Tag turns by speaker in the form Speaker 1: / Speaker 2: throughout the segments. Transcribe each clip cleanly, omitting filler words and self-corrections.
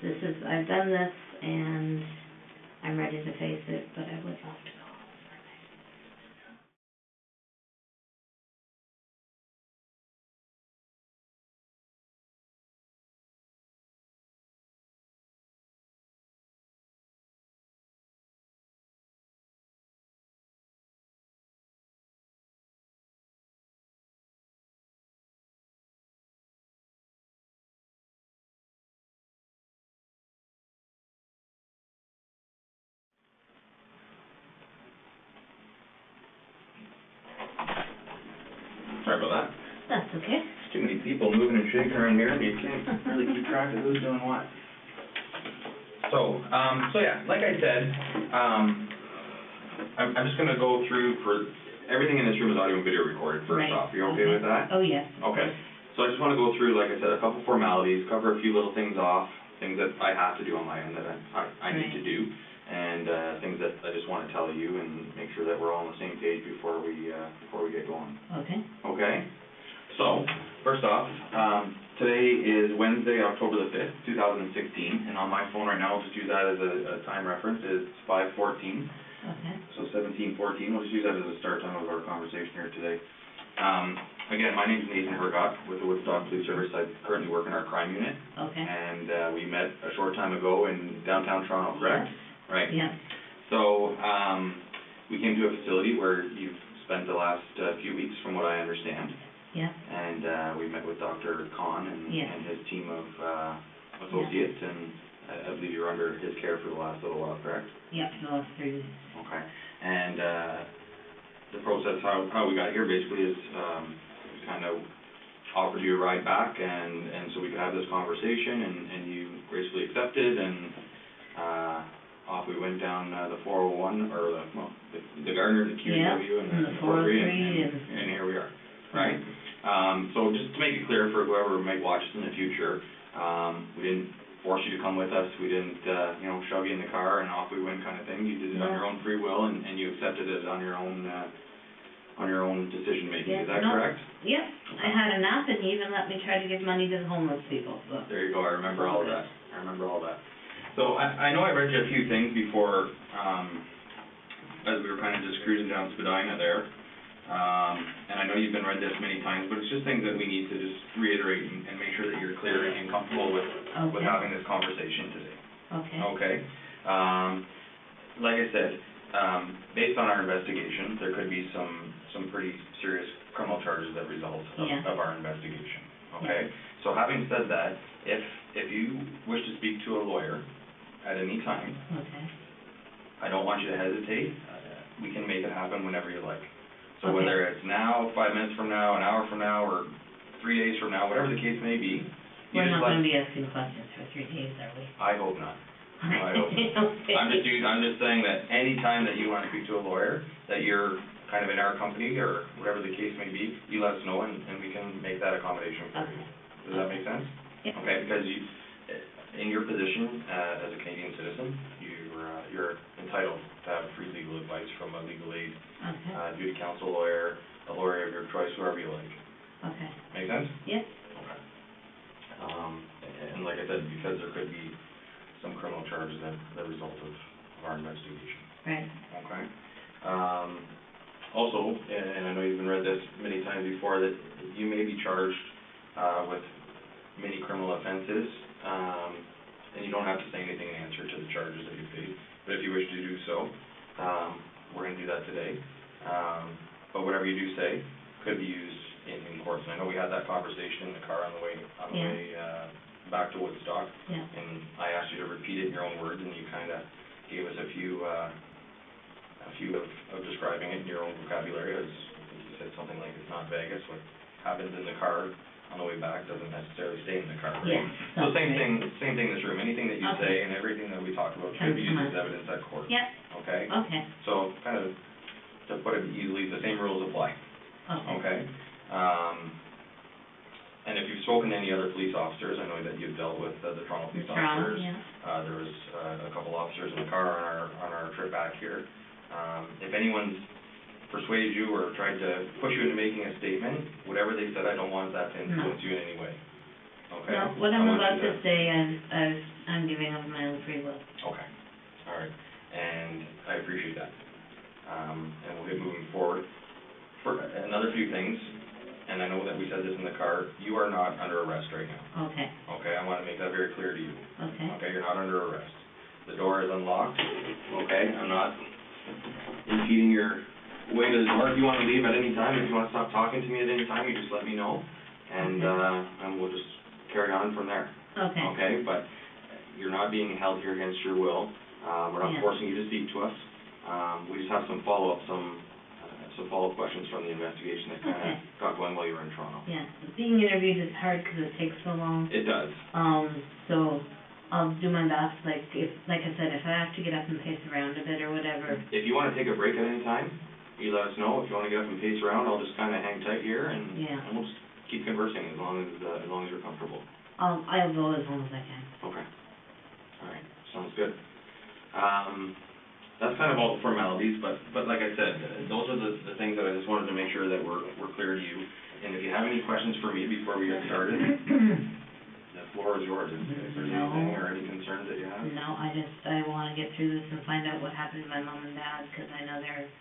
Speaker 1: I've done this, and I'm ready to face it, but I would love to go home for a night.
Speaker 2: Sorry about that.
Speaker 1: That's okay.
Speaker 2: There's too many people moving and shaking around here, and you can't really keep track of who's doing what. So yeah, like I said, I'm just going to go through for everything in this room is audio and video recorded first off. You okay with that?
Speaker 1: Oh, yes.
Speaker 2: Okay. So I just want to go through, like I said, a couple formalities, cover a few little things off, things that I have to do on my end that I need to do, and things that I just want to tell you and make sure that we're all on the same page before we get going.
Speaker 1: Okay.
Speaker 2: Okay? So, first off, today is Wednesday, October the 5th, 2016, and on my phone right now, I'll just use that as a time reference. It's 5:14.
Speaker 1: Okay.
Speaker 2: So 17:14. We'll just use that as a start time of our conversation here today. Again, my name is Nathan Hergott with the Woodstock Police Service. I currently work in our crime unit.
Speaker 1: Okay.
Speaker 2: And we met a short time ago in downtown Toronto, correct?
Speaker 1: Yes.
Speaker 2: Right.
Speaker 1: Yeah.
Speaker 2: So we came to a facility where you've spent the last few weeks, from what I understand.
Speaker 1: Yeah.
Speaker 2: And we met with Dr. Khan and his team of associates, and I believe you were under his care for the last little while, correct?
Speaker 1: Yeah, the last 3 weeks.
Speaker 2: Okay. And the process, how we got here basically is kind of offered you a ride back, and so we could have this conversation, and you gracefully accepted, and off we went down the 401, or the Gardner, the QEW, and the 403, and here we are, right? So just to make it clear for whoever might watch this in the future, we didn't force you to come with us. We didn't, shove you in the car and off we went kind of thing. You did it on your own free will, and you accepted it on your own decision making. Is that correct?
Speaker 1: Yep. I had a nap, and you even let me try to give money to the homeless people. So.
Speaker 2: There you go. I remember all of that. So I know I read you a few things before, as we were kind of just cruising down Spadina there. And I know you've been read this many times, but it's just things that we need to just reiterate and make sure that you're clear and comfortable with having this conversation today.
Speaker 1: Okay.
Speaker 2: Okay. Like I said, based on our investigation, there could be some pretty serious criminal charges that result of our investigation. Okay. Yeah. So having said that, if you wish to speak to a lawyer at any time, I don't want you to hesitate. We can make it happen whenever you like. So whether it's now, 5 minutes from now, an hour from now, or 3 days from now, whatever the case may be.
Speaker 1: We're not going to be asking questions for 3 days, are we?
Speaker 2: I hope not. No, I hope not. Okay. I'm just saying that any time that you want to speak to a lawyer, that you're kind of in our company, or whatever the case may be, you let us know, and we can make that accommodation for you. Does that make sense?
Speaker 1: Yeah.
Speaker 2: Okay, because in your position as a Canadian citizen, you're entitled to have free legal advice from a legal aid, duty counsel lawyer, a lawyer of your choice, whoever you like.
Speaker 1: Okay.
Speaker 2: Make sense?
Speaker 1: Yes.
Speaker 2: Okay. And like I said, because there could be some criminal charges that result of our investigation.
Speaker 1: Right.
Speaker 2: Okay. Also, and I know you've been read this many times before, that you may be charged with many criminal offenses, and you don't have to say anything in answer to the charges that you face. But if you wish to do so, we're going to do that today. But whatever you do say could be used in court. And I know we had that conversation in the car on the way back to Woodstock, and I asked you to repeat it in your own words, and you kind of gave us a few of describing it in your own vocabulary. As you said something like, it's not Vegas. What happens in the car on the way back doesn't necessarily stay in the car, right?
Speaker 1: Yeah.
Speaker 2: So same thing in this room. Anything that you say and everything that we talk about could be used as evidence at court.
Speaker 1: Yep.
Speaker 2: Okay?
Speaker 1: Okay.
Speaker 2: So kind of, to put it easily, the same rules apply. Okay? And if you've spoken to any other police officers, I know that you've dealt with the Toronto police officers. There was a couple officers in the car on our trip back here. If anyone's persuaded you or tried to push you into making a statement, whatever they said, I don't want that to influence you in any way. Okay?
Speaker 1: No, what I'm about to say, I'm I'm giving of my own free will.
Speaker 2: Okay, all right, and I appreciate that. And we'll get moving forward. For another few things, and I know that we said this in the car, you are not under arrest right now.
Speaker 1: Okay,
Speaker 2: Okay, I want to make that very clear to you.
Speaker 1: okay,
Speaker 2: Okay, you're not under arrest. The door is unlocked, okay? I'm not impeding your way to the door. If you want to leave at any time, if you want to stop talking to me at any time, you just let me know, and we'll just carry on from there.
Speaker 1: okay.
Speaker 2: Okay, but you're not being held here against your will. We're not forcing you to speak to us. We just have some follow-up questions from the investigation that kind of got going while you were in Toronto.
Speaker 1: Yeah, being interviewed is hard because it takes so long.
Speaker 2: It does.
Speaker 1: So I'll do my best. Like I said, if I have to get up and pace around a bit or whatever.
Speaker 2: If you want to take a break at any time, you let us know. If you want to get up and pace around, I'll just kind of hang tight here and we'll just keep conversing as long as you're comfortable.
Speaker 1: I'll go as long as I can.
Speaker 2: Okay. All right. Sounds good. That's kind of all the formalities, but like I said, those are the things that I just wanted to make sure that we're clear to you. And if you have any questions for me before we get started, the floor is yours. If there's anything or any concerns that you have.
Speaker 1: No, I want to get through this and find out what happened to my mom and dad, because I know they're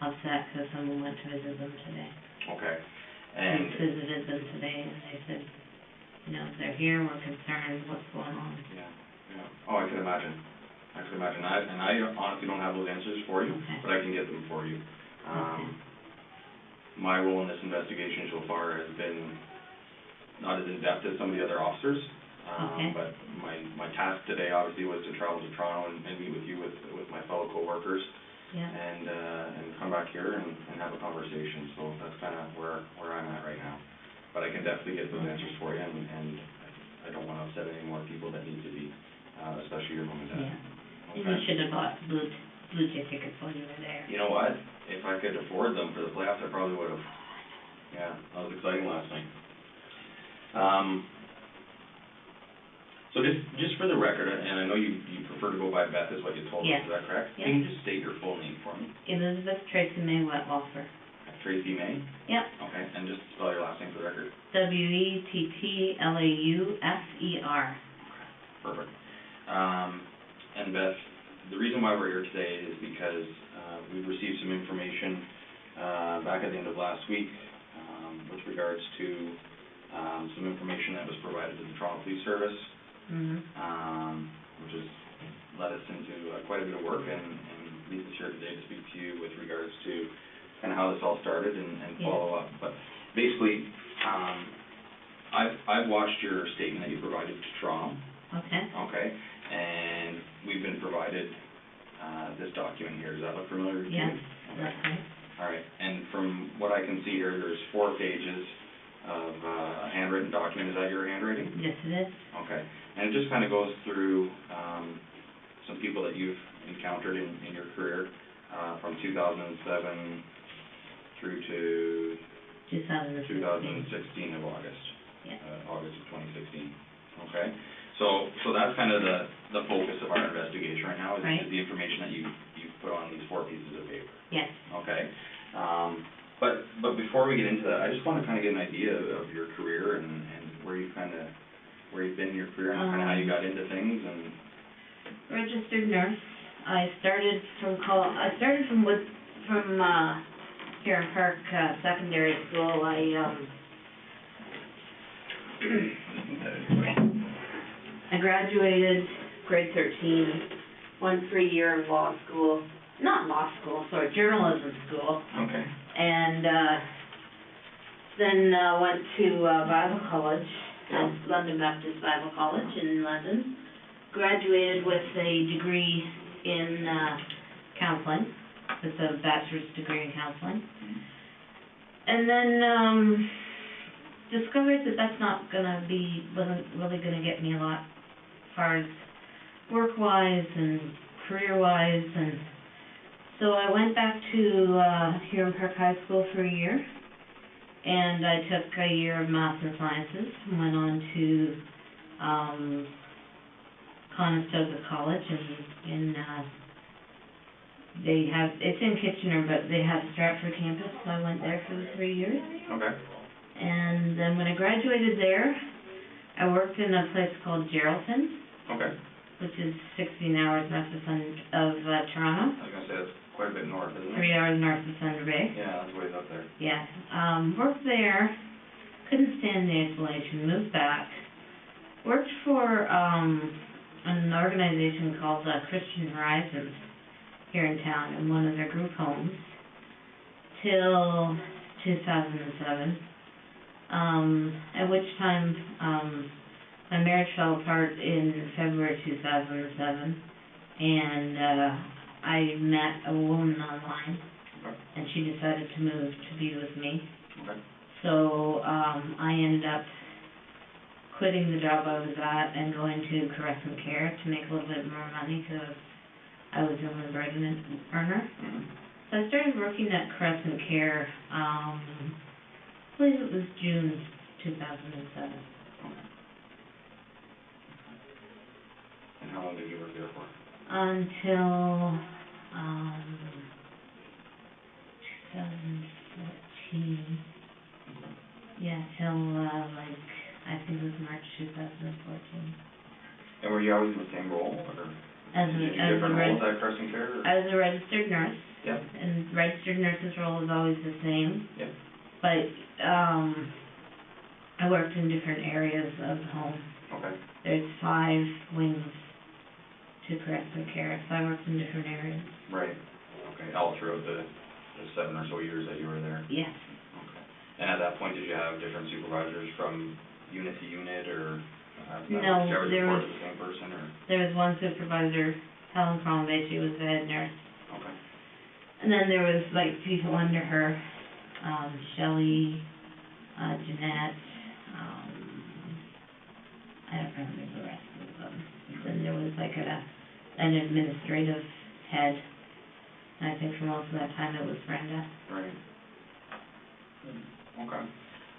Speaker 1: upset because someone went to visit them today.
Speaker 2: Okay.
Speaker 1: And visited them today, and they said, they're here, we're concerned, what's going on.
Speaker 2: Yeah. Oh, I can imagine. And I honestly don't have those answers for you, but I can get them for you. My role in this investigation so far has been not as in-depth as some of the other officers, but my task today obviously was to travel to Toronto and meet with you, with my fellow co-workers, and come back here and have a conversation. So that's kind of where I'm at right now. But I can definitely get those answers for you, and I don't want to upset any more people that need to be, especially your mom and dad.
Speaker 1: Okay. You should have bought blue chip tickets while you were there.
Speaker 2: You know what? If I could afford them for the playoffs, I probably would have. Yeah, that was exciting last night. So just for the record, and I know you prefer to go by Beth, is what you told us. Is that correct?
Speaker 1: Yes.
Speaker 2: Can you just state your full name for me?
Speaker 1: Elizabeth Tracy May Wettlaufer.
Speaker 2: Tracy May?
Speaker 1: Yep.
Speaker 2: Okay, and just spell your last name for the record.
Speaker 1: Wettlaufser.
Speaker 2: Okay, perfect. And Beth, the reason why we're here today is because we've received some information back at the end of last week with regards to some information that was provided to the Toronto Police Service, which has led us into quite a bit of work, and leads us here today to speak to you with regards to kind of how this all started and follow up. But basically, I've watched your statement that you provided to Toronto. Okay. And we've been provided this document here. Does that look familiar to you?
Speaker 1: Yes.
Speaker 2: Okay. All right. And from what I can see here, there's 4 pages of a handwritten document. Is that your handwriting?
Speaker 1: Yes, it is.
Speaker 2: Okay. And it just kind of goes through some people that you've encountered in your career from 2007 through to 2016 of August. August of 2016. Okay. So that's kind of the focus of our investigation right now is the information that you've put on these 4 pieces of paper.
Speaker 1: Yes.
Speaker 2: Okay. But before we get into that, I just want to kind of get an idea of your career and where you've been in your career and kind of how you got into things and.
Speaker 1: Registered nurse. I started from here in Park Secondary School. I graduated grade 13, went for a year of journalism school.
Speaker 2: Okay.
Speaker 1: And then went to Bible College, London Baptist Bible College in London. Graduated with a degree in counseling, with a bachelor's degree in counseling. And then discovered that that's wasn't really gonna get me a lot as far as work-wise and career-wise, and so I went back to here in Park High School for a year, and I took a year of Maths and Sciences, and went on to Conestoga College, and it's in Kitchener, but they have a Stratford campus, so I went there for the 3 years.
Speaker 2: Okay.
Speaker 1: And then when I graduated there, I worked in a place called Geraldton.
Speaker 2: Okay.
Speaker 1: is 16 hours north of Toronto,
Speaker 2: I was gonna say, that's quite a bit north, isn't it?
Speaker 1: 3 hours north of Thunder Bay.
Speaker 2: Yeah, that's ways up there.
Speaker 1: Yeah, worked there, couldn't stand the isolation, moved back. Worked for, an organization called, Christian Horizons here in town, in one of their group homes, till 2007. At which time, my marriage fell apart in February 2007, and, I met a woman online,
Speaker 2: Okay.
Speaker 1: and she decided to move to be with me.
Speaker 2: Okay.
Speaker 1: So, I ended up quitting the job I was at and going to Gruesome Care to make a little bit more money, because I was the only bread earner.
Speaker 2: Mm-hmm.
Speaker 1: So I started working at Gruesome Care, I believe it was June 2007.
Speaker 2: And how long did you work there for?
Speaker 1: Until, 2014. Yeah, till, I think it was March 2014.
Speaker 2: And were you always in the same role, or
Speaker 1: As
Speaker 2: did you do
Speaker 1: a
Speaker 2: different roles at Crescent Care? Or?
Speaker 1: I was a registered nurse.
Speaker 2: Yep.
Speaker 1: And registered nurse's role is always the same.
Speaker 2: Yep.
Speaker 1: But, I worked in different areas of the home.
Speaker 2: Okay.
Speaker 1: There's 5 wings to Crescent Care, so I worked in different areas.
Speaker 2: Right. Okay. All throughout the 7 or so years that you were there?
Speaker 1: Yes.
Speaker 2: Okay. And at that point, did you have different supervisors from unit to unit, or
Speaker 1: No,
Speaker 2: did you ever
Speaker 1: there
Speaker 2: report
Speaker 1: was,
Speaker 2: to the same person, or?
Speaker 1: there was one supervisor, Helen Crombie, she was the head nurse.
Speaker 2: Okay.
Speaker 1: And then there was, people under her, Shelley, Jeanette, I don't remember the rest of them. Then there was an administrative head, and I think for most of that time it was Brenda.
Speaker 2: Right. Okay.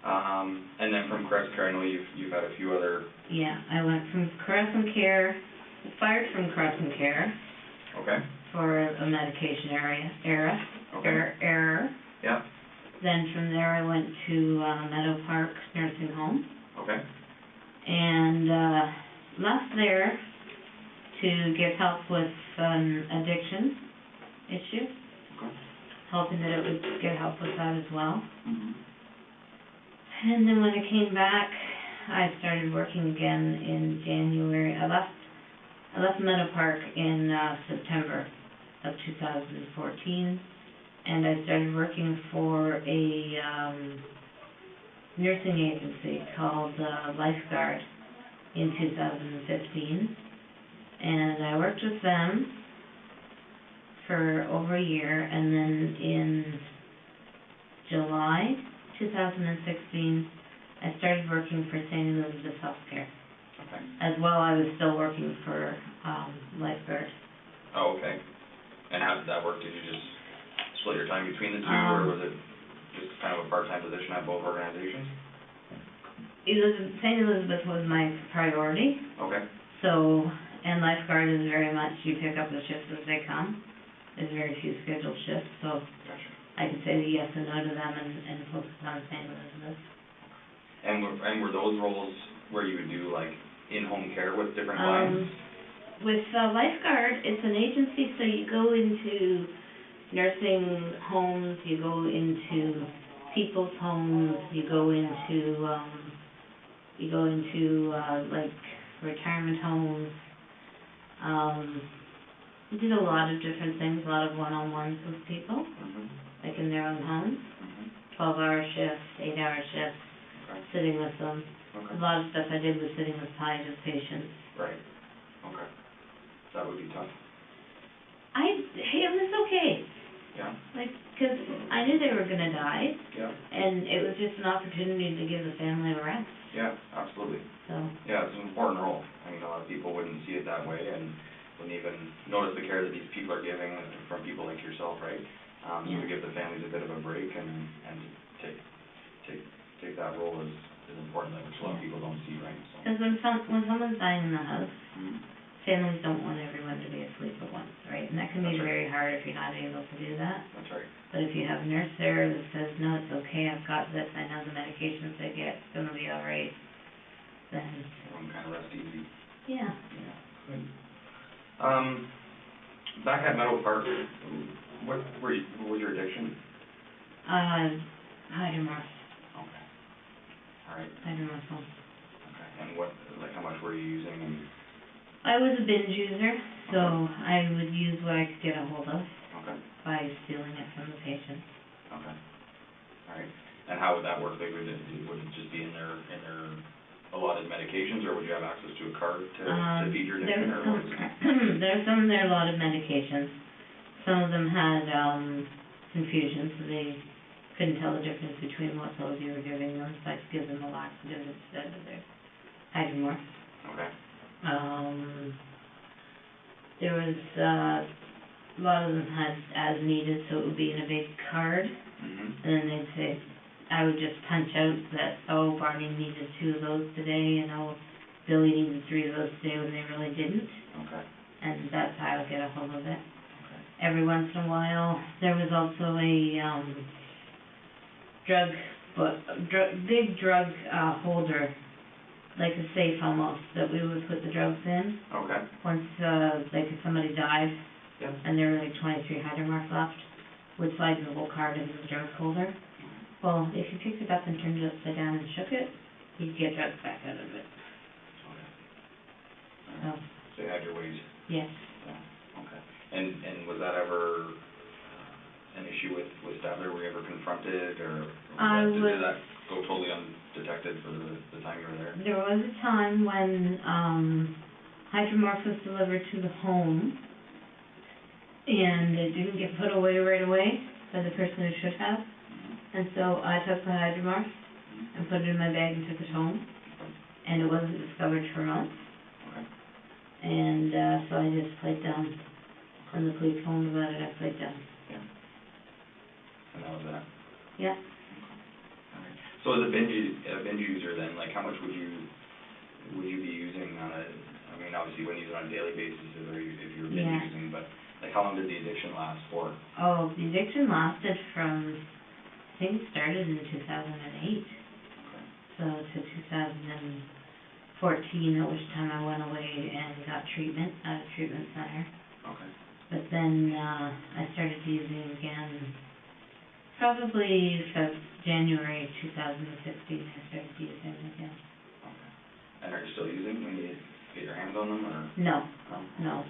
Speaker 2: And then from Crescent Care, I know you've had a few other.
Speaker 1: Yeah, I went from Crescent Care, fired from Crescent Care.
Speaker 2: Okay.
Speaker 1: For a medication error.
Speaker 2: Yeah.
Speaker 1: Then from there I went to Meadow Park Nursing Home.
Speaker 2: Okay.
Speaker 1: And left there to get help with an addiction issue.
Speaker 2: Okay.
Speaker 1: Hoping that it would get help with that as well.
Speaker 2: Mm-hmm.
Speaker 1: And then when I came back, I started working again in January. I left Meadow Park in September of 2014, and I started working for a nursing agency called Lifeguard in 2015, and I worked with them for over a year, and then in July 2016, I started working for St. Elizabeth Healthcare.
Speaker 2: Okay.
Speaker 1: As well, I was still working for Lifeguard.
Speaker 2: Oh, okay. And how did that work? Did you just split your time between the two, or was it just kind of a part-time position at both organizations?
Speaker 1: St. Elizabeth was my priority.
Speaker 2: Okay.
Speaker 1: So, and Lifeguard is very much, you pick up the shifts as they come. There's very few scheduled shifts, so
Speaker 2: Gotcha. I
Speaker 1: could say yes and no to them and focus on St. Elizabeth.
Speaker 2: And were those roles where you would do in-home care with different clients?
Speaker 1: With Lifeguard, it's an agency, so you go into nursing homes, you go into people's homes, you go into retirement homes. We did a lot of different things, a lot of one-on-ones with people,
Speaker 2: Mm-hmm.
Speaker 1: in their own homes,
Speaker 2: Mm-hmm.
Speaker 1: 12-hour shifts, 8-hour shifts,
Speaker 2: Okay.
Speaker 1: sitting with them.
Speaker 2: Okay.
Speaker 1: A lot of stuff I did was sitting with palliative patients.
Speaker 2: Right. Okay. That would be tough.
Speaker 1: It was okay.
Speaker 2: Yeah.
Speaker 1: Because I knew they were going to die,
Speaker 2: Yeah.
Speaker 1: and it was just an opportunity to give the family a rest.
Speaker 2: Yeah, absolutely.
Speaker 1: So.
Speaker 2: Yeah, it's an important role. I mean, a lot of people wouldn't see it that way and wouldn't even notice the care that these people are giving from people like yourself, right? So to give the families a bit of a break and take that role is important, which a lot of people don't see, right?
Speaker 1: Because when someone's dying in the house,
Speaker 2: Mm-hmm.
Speaker 1: families don't want everyone to be asleep at once, right? And that can be very hard if you're not able to do that.
Speaker 2: That's right.
Speaker 1: But if you have a nurse there that says, no, it's okay, I've got this, I know the medications they get, it's going to be all right, then...
Speaker 2: Everyone kind of rest easy.
Speaker 1: Yeah.
Speaker 2: Yeah. Good. Back at Meadow Park, what was your addiction?
Speaker 1: Hydromorph.
Speaker 2: Okay. All right.
Speaker 1: Hydromorphone.
Speaker 2: Okay. And how much were you using? And...
Speaker 1: I was a binge user, so I would use what I could get a hold of.
Speaker 2: Okay.
Speaker 1: By stealing it from the patient.
Speaker 2: Okay. All right. And how would that work? Would it just be in their allotted medications, or would you have access to a card to feed your addiction?
Speaker 1: There's some of their allotted medications. Some of them had confusion, so they couldn't tell the difference between what pills you were giving them, so I'd give them a laxative instead of their hydromorph.
Speaker 2: Okay.
Speaker 1: There was a lot of them had as needed, so it would be in a big card, and then they'd say, I would just punch out that, oh, Barney needed 2 of those today, and oh, Billy needed 3 of those today when they really didn't. Okay. And that's how I would get a hold of it. Okay. Every once in a while, there was also a big drug holder, like a safe almost, that we would put the drugs in. Okay. Once, like if somebody died, and there were like 23 hydromorph left, we'd slide the whole card into the drug holder. Well, if you picked it up and turned it upside down and shook it, you'd get drugs back out of it. Okay. So you had your ways? Yes. Yeah. Okay. And was that ever an issue with Stadler? Were you ever confronted, or did that go totally undetected for the time you were there? There was a time when hydromorph was delivered to the home, and it didn't get put away right away by the person who should have. And so I took the hydromorph and put it in my bag and took it home, and it wasn't discovered for months. Okay. And so I just played dumb. When the police phoned about it, I played dumb. Yeah. And that was that? Yeah. Okay. So as a binge user then, like how much would you be using on a, I mean obviously you wouldn't use it on a daily basis if you were binge using, but like how long did the addiction last for? Oh, the addiction lasted from, I think it started in 2008, okay. So to 2014, at which time I went away and got treatment at a treatment center. Okay. But then I started using again, probably January 2016, I started using again. Okay. And are you still using when you get your hands on them, or? No, no.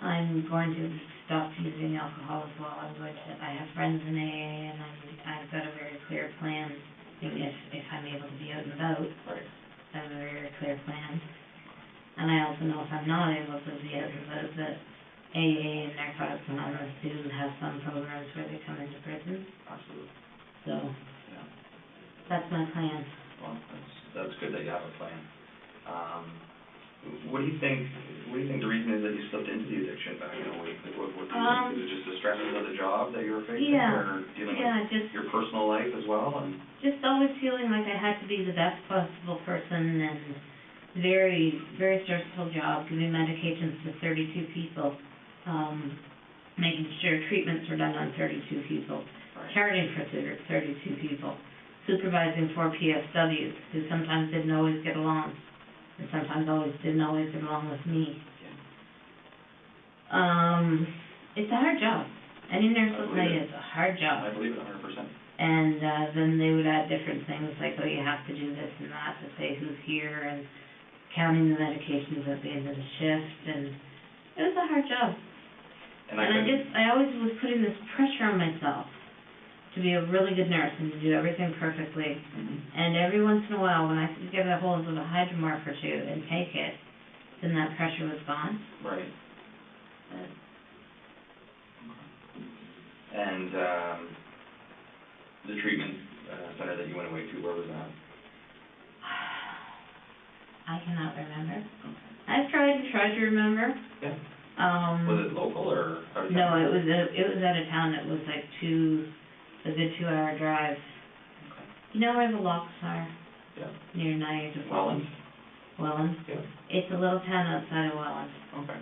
Speaker 1: I'm going to stop using alcohol as well. I have friends in AA, and I've got a very clear plan. If I'm able to be out and about, right. I have a very clear plan. And I also know if I'm not able to be out and about, that AA and Narcotics Anonymous do have some programs where they come into prison. Absolutely. So, yeah. That's my plan. Well, that's good that you have a plan. What do you think the reason is that you slipped into the addiction back in 2008? Like, what do you think? Is it just the stresses of the job that you were facing, or dealing with your personal life as well? And just always feeling like I had to be the best possible person, and very, very stressful job, giving medications to 32 people, making sure treatments were done on 32 people, right. Charting for 32 people, supervising 4 PSWs who sometimes didn't always get along. And sometimes didn't always get along with me. Yeah. It's a hard job. Any nurse will tell you it's a hard job. I believe it 100%. And then they would add different things like, oh, you have to do this and that to say who's here, and counting the medications at the end of the shift, and it was a hard job. And I always was putting this pressure on myself to be a really good nurse and to do everything perfectly. Mm-hmm. And every once in a while, when I could get a hold of a hydromorph or two and take it, then that pressure was gone. Right. And the treatment center that you went away to, where was that? I cannot remember. Okay. I've tried to remember. Yeah. Was it local or out of town? No, it was out of town. It was like a good 2-hour drive. Okay. You know where the locks are? Yeah. Near Niagara Falls. Welland? Yeah. It's a little town outside of Welland. Okay.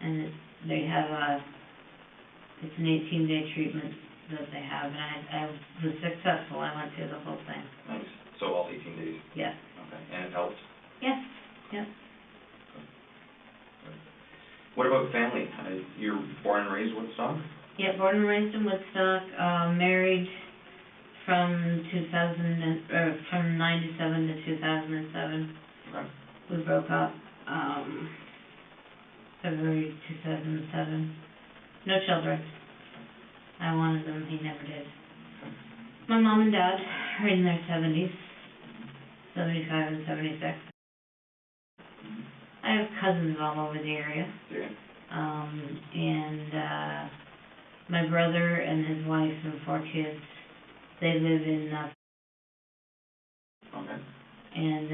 Speaker 1: And they have it's an 18-day treatment that they have, and I was successful. I went through the whole thing. Nice. So all 18 days? Yeah. Okay. And it helped? Yes. Yeah.
Speaker 2: What about family? You're born and raised Woodstock?
Speaker 1: Yeah, born and raised in Woodstock, married from from 97 to 2007.
Speaker 2: Okay.
Speaker 1: We broke up, February 2007. No children. I wanted them, he never did. My mom and dad are in their 70s, 75 and 76. I have cousins all over the area.
Speaker 2: Yeah.
Speaker 1: And my brother and his wife and 4 kids, they live in,
Speaker 2: Okay.
Speaker 1: and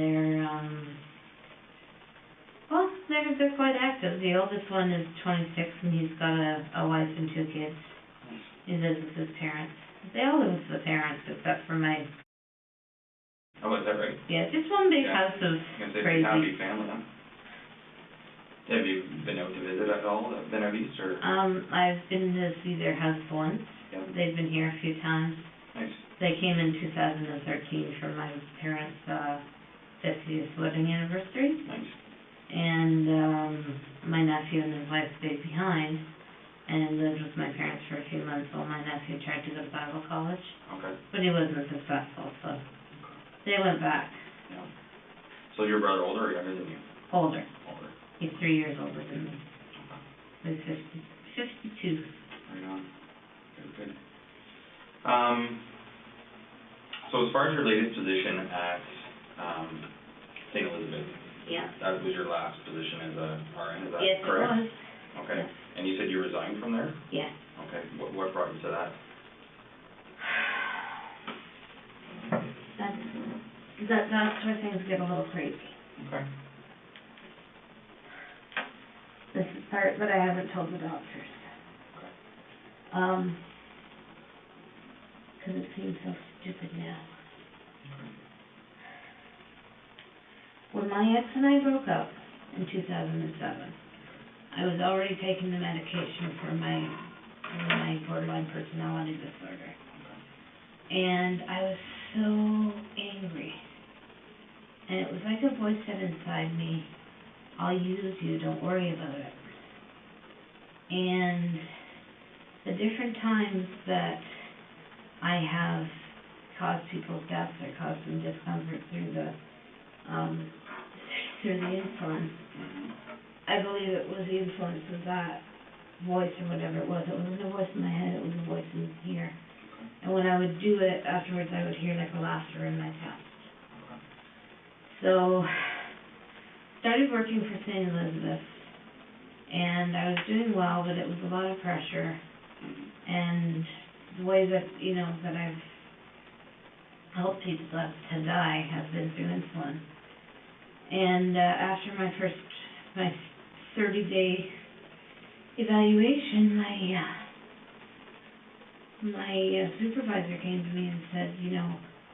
Speaker 1: they're quite active. The oldest one is 26 and he's got a wife and 2 kids. He lives with his parents. They all live with the parents except for my...
Speaker 2: Oh, is that right?
Speaker 1: Yeah, just one big house of crazy.
Speaker 2: Happy family, huh? Have you been out to visit at all, been out east, or?
Speaker 1: I've been to see their house once.
Speaker 2: Yeah.
Speaker 1: They've been here a few times.
Speaker 2: Nice.
Speaker 1: They came in 2013 for my parents' 50th wedding anniversary.
Speaker 2: Nice.
Speaker 1: And my nephew and his wife stayed behind and lived with my parents for a few months while my nephew tried to go to Bible college.
Speaker 2: Okay.
Speaker 1: But he wasn't successful, so they went back.
Speaker 2: Yeah. So your brother older or younger than you?
Speaker 1: Older.
Speaker 2: Older.
Speaker 1: He's 3 years older than me. He's 52.
Speaker 2: Right on. Good. So as far as your latest position at St. Elizabeth,
Speaker 1: Yeah.
Speaker 2: that was your last position as a RN, is that
Speaker 1: Yes,
Speaker 2: correct?
Speaker 1: it was.
Speaker 2: Okay.
Speaker 1: Yes.
Speaker 2: And you said you resigned from there?
Speaker 1: Yeah.
Speaker 2: Okay. What brought you to that?
Speaker 1: That's where things get a little crazy.
Speaker 2: Okay.
Speaker 1: This is part that I haven't told the doctors.
Speaker 2: Okay.
Speaker 1: Because it seems so stupid now.
Speaker 2: Okay.
Speaker 1: When my ex and I broke up in 2007, I was already taking the medication for my borderline personality disorder. And I was so angry. And it was like a voice said inside me, I'll use you, don't worry about it. And the different times that I have caused people's deaths or caused them discomfort through the insulin, I believe it was the influence of that voice or whatever it was. It wasn't a voice in my head, it was a voice in here. And when I would do it, afterwards I would hear like a laughter in my chest. So, started working for St. Elizabeth, and I was doing well, but it was a lot of pressure. And the way that, that I've helped people to die has been through insulin. And after my 30-day evaluation, my supervisor came to me and said,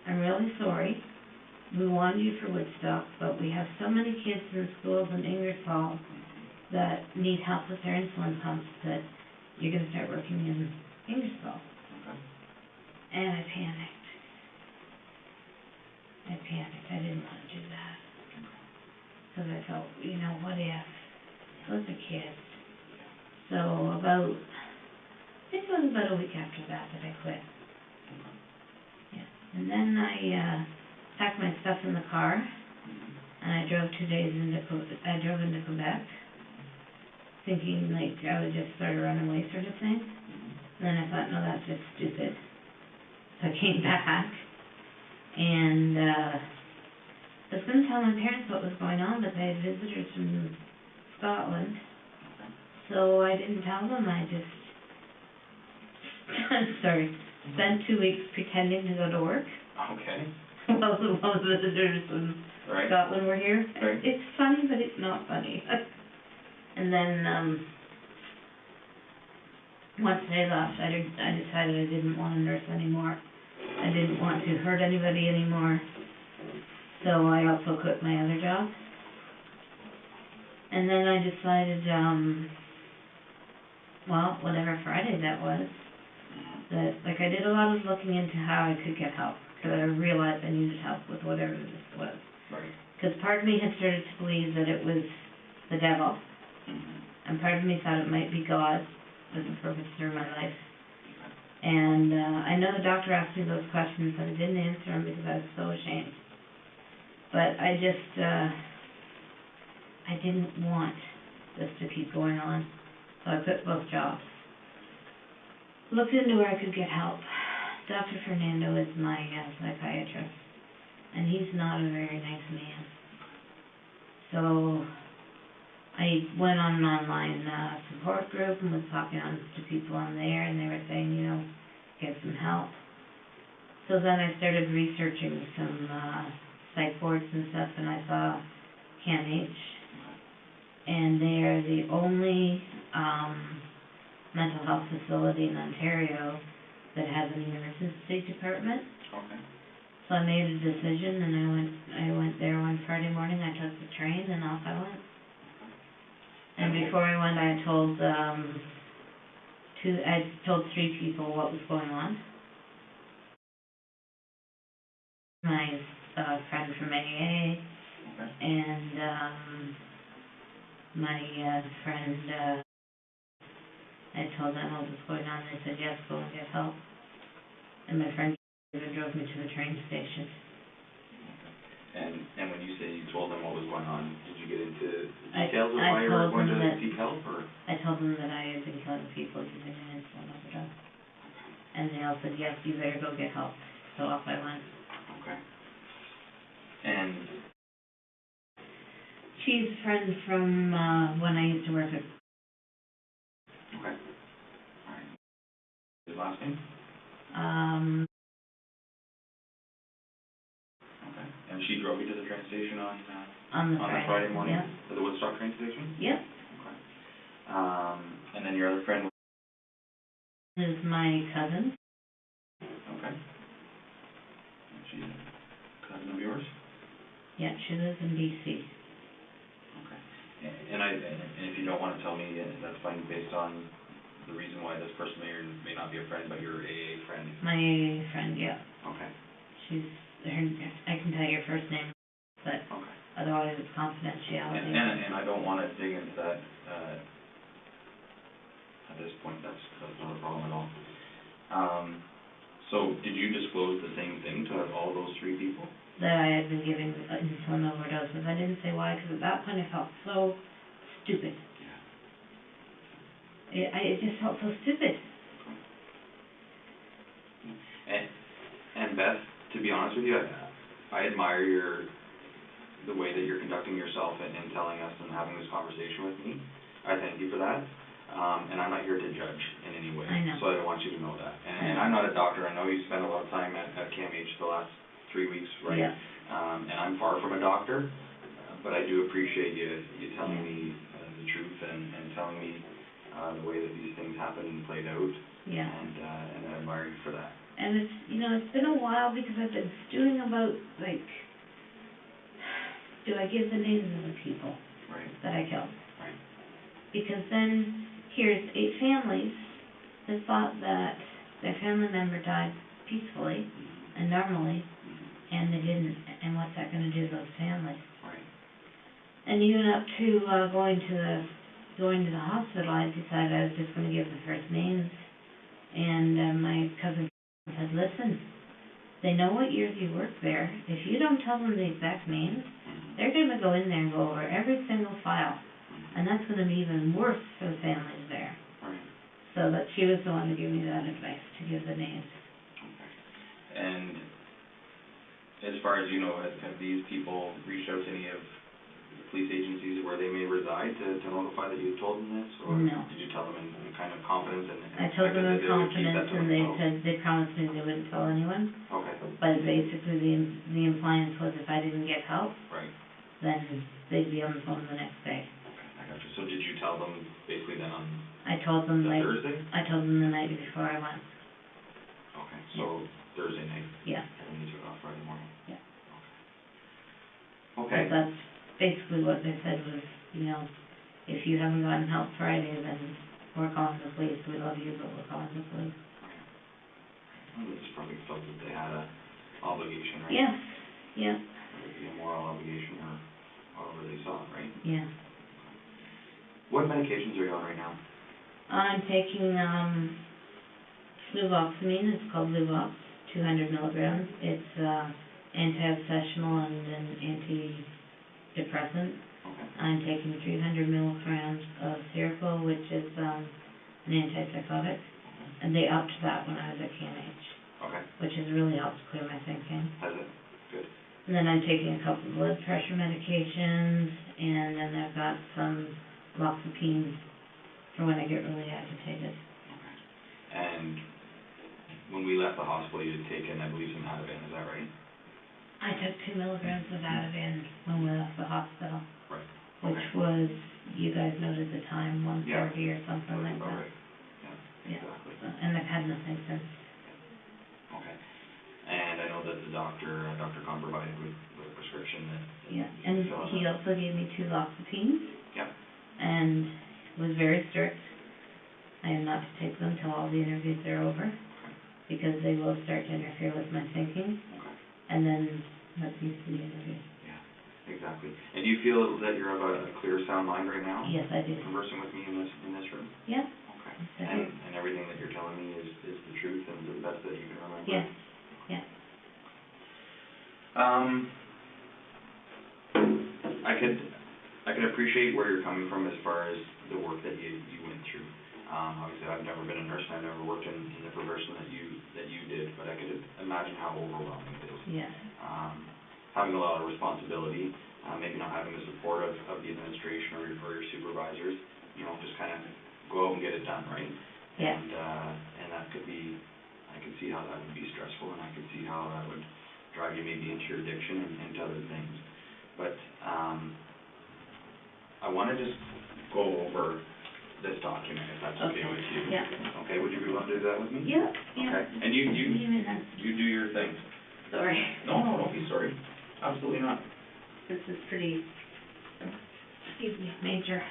Speaker 1: I'm really sorry. We wanted you for Woodstock, but we have so many kids in schools in Ingersoll that need help with their insulin pumps that you're going to start working in Ingersoll.
Speaker 2: Okay.
Speaker 1: And I panicked. I didn't want to do that. Because I felt, what if? Those are kids. So I think it was about a week after that I quit. Yeah. And then I packed my stuff in the car, and I drove 2 days into Quebec, thinking like I would just sort of run away sort of thing. And then I thought, no, that's just stupid. So I came back, and I was going to tell my parents what was going on, but they had visitors from Scotland, so I didn't tell them. I just, spent 2 weeks pretending to go to work.
Speaker 2: Okay.
Speaker 1: While the visitors from Scotland were here.
Speaker 2: Right.
Speaker 1: It's funny, but it's not funny. And then, once they left, I decided I didn't want to nurse anymore. I didn't want to hurt anybody anymore. So I also quit my other job. And then I decided, whatever Friday that was, that, I did a lot of looking into how I could get help. Because I realized I needed help with whatever this was.
Speaker 2: Right.
Speaker 1: Because part of me had started to believe that it was the devil, and and part of me thought it might be God with a purpose through my life. And, I know the doctor asked me those questions, and I didn't answer them because I was so ashamed. But I just, I didn't want this to keep going on, so I quit both jobs. Looked into where I could get help. Dr. Fernando is my psychiatrist, and he's not a very nice man. So I went on an online support group and was talking to people on there, and they were saying, you know, get some help. So then I started researching some psych boards and stuff, and I saw CAMH, and they are the only mental health facility in Ontario that has an emergency department.
Speaker 2: Okay.
Speaker 1: So I made a decision, and I went there one Friday morning. I took the train, and off I went. And before I went, I told 3 people what was going on. My friend from AA, and my friend, I told them what was going on. They said, yes, go and get help. And my friend drove me to the train station.
Speaker 2: And when you say you told them what was going on, did you get into details of why you were
Speaker 1: I
Speaker 2: going to seek help, or?
Speaker 1: I told them that I had been killing people using an insulin overdose. And they all said, yes, you better go get help. So off I went.
Speaker 2: Okay. And
Speaker 1: she's a friend from when I used to work at...
Speaker 2: Okay. All right. His last name? Okay. And she drove you to the train station on the Friday morning?
Speaker 1: Yeah.
Speaker 2: To the Woodstock train station?
Speaker 1: Yep.
Speaker 2: Okay. And then your other friend?
Speaker 1: Is my cousin.
Speaker 2: Okay. And she's a cousin of yours?
Speaker 1: Yeah, she lives in BC.
Speaker 2: Okay. And if you don't want to tell me, that's fine, based on the reason why this person may or may not be a friend, but your AA friend?
Speaker 1: My AA friend, yeah.
Speaker 2: Okay.
Speaker 1: I can tell you her first name, but
Speaker 2: okay.
Speaker 1: Otherwise it's confidentiality.
Speaker 2: And I don't want to dig into that at this point. That's not a problem at all. So did you disclose the same thing to all those 3 people?
Speaker 1: That I had been giving insulin overdoses. I didn't say why, because at that point I felt so stupid. Yeah. It just felt so stupid.
Speaker 2: And Beth, to be honest with you, I admire the way that you're conducting yourself and telling us and having this conversation with me. I thank you for that. And I'm not here to judge in any way.
Speaker 1: I know.
Speaker 2: So I want you to know that. And I'm not a doctor. I know you spent a lot of time at CAMH the last 3 weeks, right?
Speaker 1: Yeah.
Speaker 2: And I'm far from a doctor, but I do appreciate you telling me the truth and telling me the way that these things happened and played out.
Speaker 1: Yeah.
Speaker 2: And I admire you for that.
Speaker 1: And it's, it's been a while because I've been stewing about, do I give the names of the people that I killed?
Speaker 2: Right.
Speaker 1: Because then here's 8 families that thought that their family member died peacefully and normally, and they didn't. And what's that going to do to those families?
Speaker 2: Right. And
Speaker 1: even up to going to the hospital, I decided I was just going to give the first names. And my cousin said, listen, they know what years you worked there. If you don't tell them the exact names, they're going to go in there and go over every single file. And that's going to be even worse for the families there.
Speaker 2: Right.
Speaker 1: So that she was the one to give me that advice, to give the names.
Speaker 2: Okay. And as far as you know, have these people reached out to any of the police agencies where they may reside to notify that you told them this? Or
Speaker 1: no.
Speaker 2: Did you tell them in kind of confidence?
Speaker 1: I told them in confidence, and they said they promised me they wouldn't tell anyone.
Speaker 2: Okay.
Speaker 1: But basically the impliance was if I didn't get help, then they'd be on the phone the next day.
Speaker 2: Okay, I got you. So did you tell them basically then on
Speaker 1: I told them
Speaker 2: Thursday?
Speaker 1: I told them the night before I went.
Speaker 2: Okay, so Thursday night?
Speaker 1: Yeah.
Speaker 2: And then you took off Friday morning?
Speaker 1: Yeah.
Speaker 2: Okay.
Speaker 1: But that's basically what they said was, if you haven't gotten help Friday, then we're calling the police. We love you, but we're calling the police.
Speaker 2: Well, they just probably felt that they had an obligation, right?
Speaker 1: Yeah. Yeah.
Speaker 2: Whether it be a moral obligation or however they saw it, right?
Speaker 1: Yeah.
Speaker 2: What medications are you on right now?
Speaker 1: I'm taking, fluvoxamine, it's called Luvox, 200 milligrams. It's, anti-obsessional and an antidepressant.
Speaker 2: Okay.
Speaker 1: I'm taking 300 milligrams of Seroquel, which is, an antipsychotic. And they upped that when I was at KNH.
Speaker 2: Okay.
Speaker 1: Which has really helped clear my thinking.
Speaker 2: Has it? Good.
Speaker 1: And then I'm taking a couple of blood pressure medications, and then I've got some loxapine for when I get really agitated.
Speaker 2: Okay. And when we left the hospital, you had taken, I believe, some Ativan, is that right?
Speaker 1: I took 2 milligrams of Ativan when we left the hospital.
Speaker 2: Right.
Speaker 1: Which was, you guys noted the time, 1:30 or something like
Speaker 2: About
Speaker 1: that.
Speaker 2: right. Yeah, exactly.
Speaker 1: And I've had nothing since.
Speaker 2: Okay. And I know that the doctor Khan provided with a prescription that...
Speaker 1: Yeah, and he also gave me 2 loxapines.
Speaker 2: Yeah.
Speaker 1: And was very strict. I am not to take them till all the interviews are over, because they will start to interfere with my thinking.
Speaker 2: Okay.
Speaker 1: And then let me see the interview.
Speaker 2: Yeah, exactly. And do you feel that you have a clear, sound mind right now?
Speaker 1: Yes, I do.
Speaker 2: Conversing with me in this room?
Speaker 1: Yeah.
Speaker 2: Okay.
Speaker 1: Yes, I do.
Speaker 2: And everything that you're telling me is the truth and the best that you can remember?
Speaker 1: Yes. Yeah.
Speaker 2: I can appreciate where you're coming from as far as the work that you went through. Obviously, I've never been a nurse, and I've never worked in the profession that you did, but I could imagine how overwhelming it is.
Speaker 1: Yeah.
Speaker 2: Having a lot of responsibility, maybe not having the support of the administration or your supervisors, just kind of go out and get it done, right?
Speaker 1: Yeah.
Speaker 2: And that could be, I can see how that would be stressful, and I could see how that would drive you maybe into your addiction and to other things. But I want to just go over this document, if that's okay with you.
Speaker 1: Yeah.
Speaker 2: Okay, would you be willing to do that with me?
Speaker 1: Yeah. Yeah.
Speaker 2: Okay, and you do your thing.
Speaker 1: Sorry.
Speaker 2: No, don't be sorry. Absolutely not.
Speaker 1: This is pretty, excuse me, major.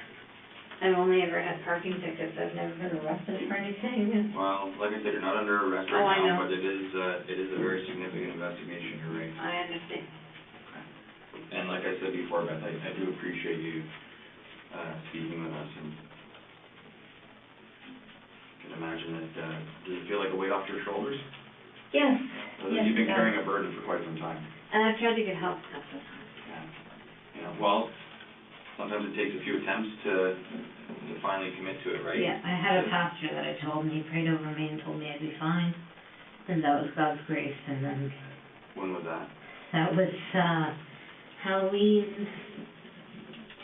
Speaker 1: I've only ever had parking tickets. I've never been arrested for anything.
Speaker 2: Well, like I said, you're not under arrest right
Speaker 1: I
Speaker 2: now,
Speaker 1: know.
Speaker 2: but it is a very significant investigation, you're right.
Speaker 1: I understand.
Speaker 2: Okay. And like I said before, Beth, I do appreciate you speaking with us, and I can imagine that, does it feel like a weight off your shoulders?
Speaker 1: Yes. Yes,
Speaker 2: You've been carrying a burden for quite some time.
Speaker 1: And I've tried to get help a couple of times.
Speaker 2: Yeah. Well, sometimes it takes a few attempts to finally commit to it, right?
Speaker 1: Yeah, I had a pastor that I told me, he prayed over me and told me I'd be fine. And that was God's grace, and then...
Speaker 2: When was that?
Speaker 1: That was, Halloween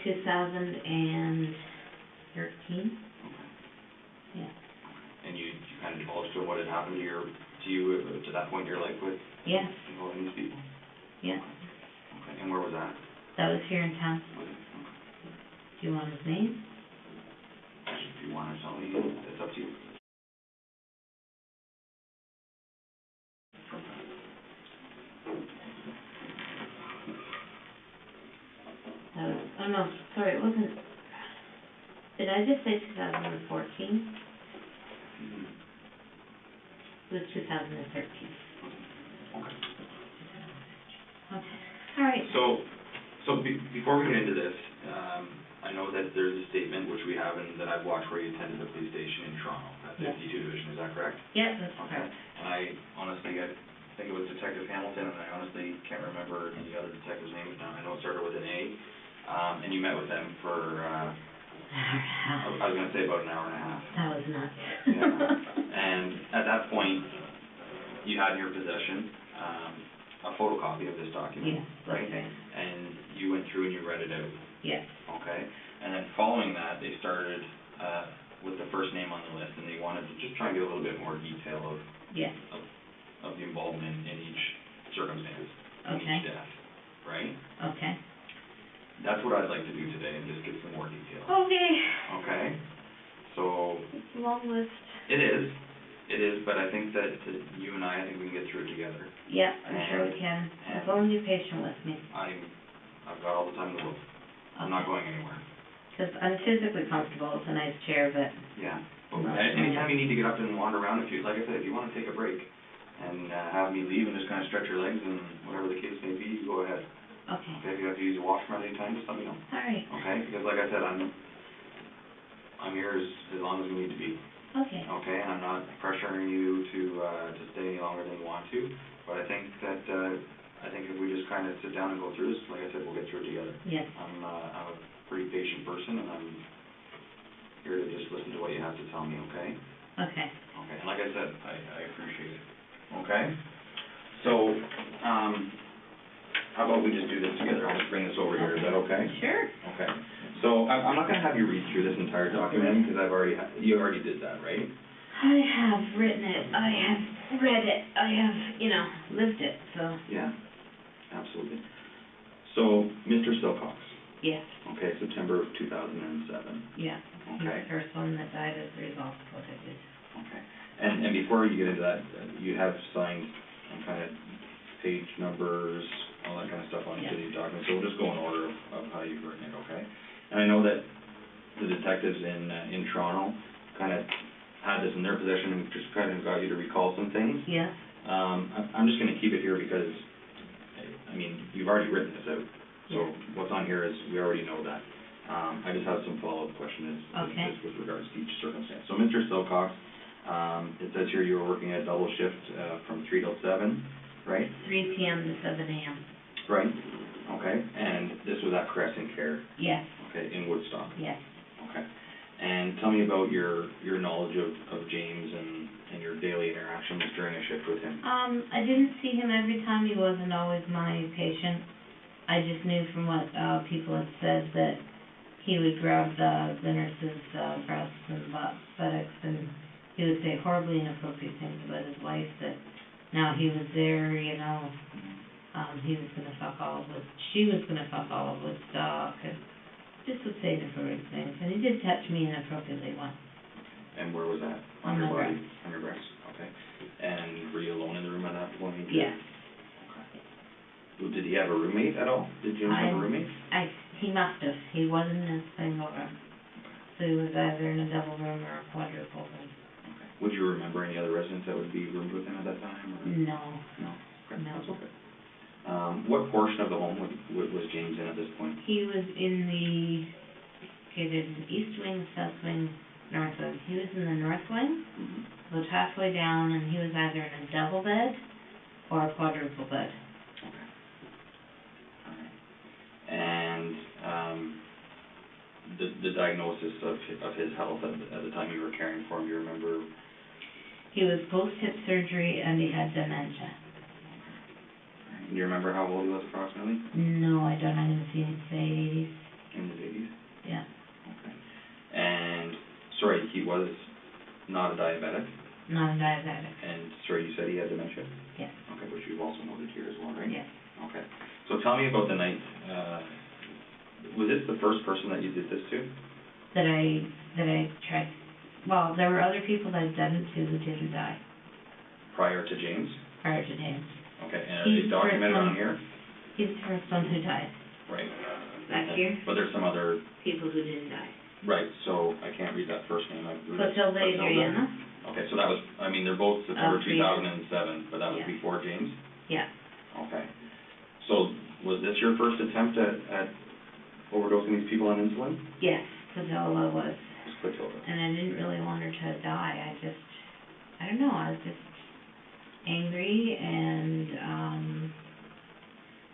Speaker 1: 2013.
Speaker 2: Okay.
Speaker 1: Yeah.
Speaker 2: And you kind of divulged to what had happened to you to that point in your life with
Speaker 1: Yes.
Speaker 2: involving these people?
Speaker 1: Yeah.
Speaker 2: Okay. And where was that?
Speaker 1: That was here in town.
Speaker 2: Was it? Okay.
Speaker 1: Do you want his name?
Speaker 2: If you want to tell me, it's up to you.
Speaker 1: That was, oh no, sorry, it wasn't, did I just say 2014?
Speaker 2: Mm-hmm.
Speaker 1: It was 2013.
Speaker 2: Okay.
Speaker 1: Okay, all right.
Speaker 2: So before we get into this, I know that there's a statement which we have and that I've watched where you attended the police station in Toronto at 52 Division, is that correct?
Speaker 1: Yeah, that's
Speaker 2: Okay.
Speaker 1: correct.
Speaker 2: And I think it was Detective Hamilton, and I honestly can't remember the other detective's name now. I know it started with an A. And you met with them for,
Speaker 1: An hour and a half.
Speaker 2: I was going to say about an hour and a half.
Speaker 1: That was nuts.
Speaker 2: Yeah. And at that point, you had in your possession a photocopy of this document,
Speaker 1: Yes, that's right.
Speaker 2: And you went through and you read it out.
Speaker 1: Yes.
Speaker 2: Okay. And then following that, they started with the first name on the list, and they wanted to just try and get a little bit more detail of
Speaker 1: Yes.
Speaker 2: of the involvement in each circumstance, in
Speaker 1: Okay.
Speaker 2: each death, right?
Speaker 1: Okay.
Speaker 2: That's what I'd like to do today, and just get some more detail.
Speaker 1: Okay.
Speaker 2: Okay? So...
Speaker 1: It's a long list.
Speaker 2: It is, but I think that you and I think we can get through it together.
Speaker 1: Yeah, I'm sure we can. As long as you're patient with me.
Speaker 2: I've got all the time in the world. I'm not going anywhere.
Speaker 1: Because I'm physically comfortable. It's a nice chair, but...
Speaker 2: Yeah. Anytime you need to get up and wander around, like I said, if you want to take a break and have me leave and just kind of stretch your legs and whatever the case may be, you go ahead.
Speaker 1: Okay.
Speaker 2: Okay, if you have to use the washroom at any time, just let me know.
Speaker 1: All right.
Speaker 2: Okay? Because like I said, I'm here as long as we need to be.
Speaker 1: Okay.
Speaker 2: Okay, and I'm not pressuring you to stay any longer than you want to, but I think if we just kind of sit down and go through this, like I said, we'll get through it together.
Speaker 1: Yes.
Speaker 2: I'm a pretty patient person, and I'm here to just listen to what you have to tell me, okay?
Speaker 1: Okay.
Speaker 2: Okay, and like I said, I appreciate it, okay? So, how about we just do this together? I'll just bring this over here, is that okay?
Speaker 1: Sure.
Speaker 2: Okay. So, I'm not gonna have you read through this entire document, because you already did that, right?
Speaker 1: I have written it, I have read it, I have, lived it, so.
Speaker 2: Yeah, absolutely. So, Mr. Silcox.
Speaker 1: Yes.
Speaker 2: Okay, September of 2007.
Speaker 1: Yeah. He's
Speaker 2: Okay.
Speaker 1: the first one that died as a result of what I did.
Speaker 2: Okay. And before you get into that, you have signed some kind of page numbers, all that kind of stuff on each of these documents, so we'll just go in order of how you've written it, okay? And I know that the detectives in Toronto kind of had this in their possession and just kind of got you to recall some things.
Speaker 1: Yeah.
Speaker 2: I'm just gonna keep it here because, I mean, you've already written this out, so what's on here is, we already know that. I just have some follow-up questions just with regards to each circumstance. So, Mr. Silcox, it says here you were working a double shift from 3 till 7, right?
Speaker 1: 3 p.m. to 7 a.m.
Speaker 2: Right, okay, and this was at Crescent Care?
Speaker 1: Yes.
Speaker 2: Okay, in Woodstock?
Speaker 1: Yes.
Speaker 2: Okay, and tell me about your knowledge of James and your daily interactions during a shift with him.
Speaker 1: I didn't see him every time. He wasn't always my patient. I just knew from what people had said that he would grab the nurse's breasts and buttocks, and he would say horribly inappropriate things about his wife, that now he was there, he was going to fuck all of she was going to fuck all of Woodstock, and just would say inappropriate things. And he did touch me inappropriately once.
Speaker 2: And where was that?
Speaker 1: On
Speaker 2: your
Speaker 1: my
Speaker 2: body?
Speaker 1: breast.
Speaker 2: On your breast, okay. And were you alone in the room at that point?
Speaker 1: Yes.
Speaker 2: Okay. Did he have a roommate at all? Did Jim have a roommate?
Speaker 1: He must have. He wasn't in a single room. So he was either in a double room or a quadruple room.
Speaker 2: Okay. Would you remember any other residents that would be roomed with him at that time? Or?
Speaker 1: No.
Speaker 2: No? Okay.
Speaker 1: No.
Speaker 2: That's okay. What portion of the home was James in at this point?
Speaker 1: He was in there's an east wing, south wing, north wing. He was in the north wing, about halfway down, and he was either in a double bed or a quadruple bed.
Speaker 2: Okay. All right. And the diagnosis of his health at the time you were caring for him, do you remember?
Speaker 1: He was post-hip surgery and he had dementia.
Speaker 2: Do you remember how old he was approximately?
Speaker 1: No, I don't. I'm going to say 80s.
Speaker 2: In his 80s?
Speaker 1: Yeah.
Speaker 2: Okay. And, sorry, he was not a diabetic?
Speaker 1: Not a diabetic.
Speaker 2: And, sorry, you said he had dementia?
Speaker 1: Yes.
Speaker 2: Okay, which you've also noted here as well, right?
Speaker 1: Yes.
Speaker 2: Okay. So tell me about the night, was this the first person that you did this to?
Speaker 1: That I tried. Well, there were other people that had done it to who didn't die.
Speaker 2: Prior to James?
Speaker 1: Prior to James.
Speaker 2: Okay, and are they documented on here?
Speaker 1: He's the first one who died.
Speaker 2: Right.
Speaker 1: Back here?
Speaker 2: But there's some other...
Speaker 1: People who didn't die.
Speaker 2: Right, so I can't read that first name.
Speaker 1: Clotilde Adriana.
Speaker 2: Okay, so that was, I mean, they're both September 2007, but that was before James?
Speaker 1: Yeah.
Speaker 2: Okay. So, was this your first attempt at overdosing these people on insulin?
Speaker 1: Yes, Clotilde was.
Speaker 2: Clotilde.
Speaker 1: And I didn't really want her to die. I don't know, I was just angry and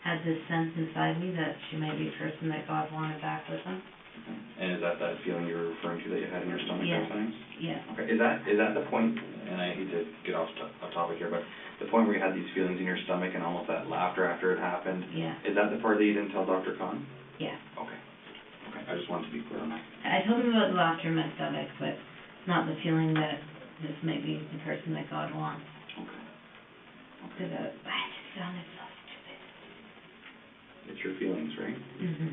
Speaker 1: had this sense inside me that she might be a person that God wanted back with him.
Speaker 2: Okay. And is that feeling you're referring to that you had in your stomach at times?
Speaker 1: Yes.
Speaker 2: Okay, is that the point, and I hate to get off topic here, but the point where you had these feelings in your stomach and almost that laughter after it happened?
Speaker 1: Yeah.
Speaker 2: Is that the part that you didn't tell Dr. Khan?
Speaker 1: Yeah.
Speaker 2: Okay. Okay, I just wanted to be clear on that.
Speaker 1: I told him about the laughter in my stomach, but not the feeling that this might be the person that God wants.
Speaker 2: Okay.
Speaker 1: Because I just found it so stupid.
Speaker 2: It's your feelings, right?
Speaker 1: Mm-hmm.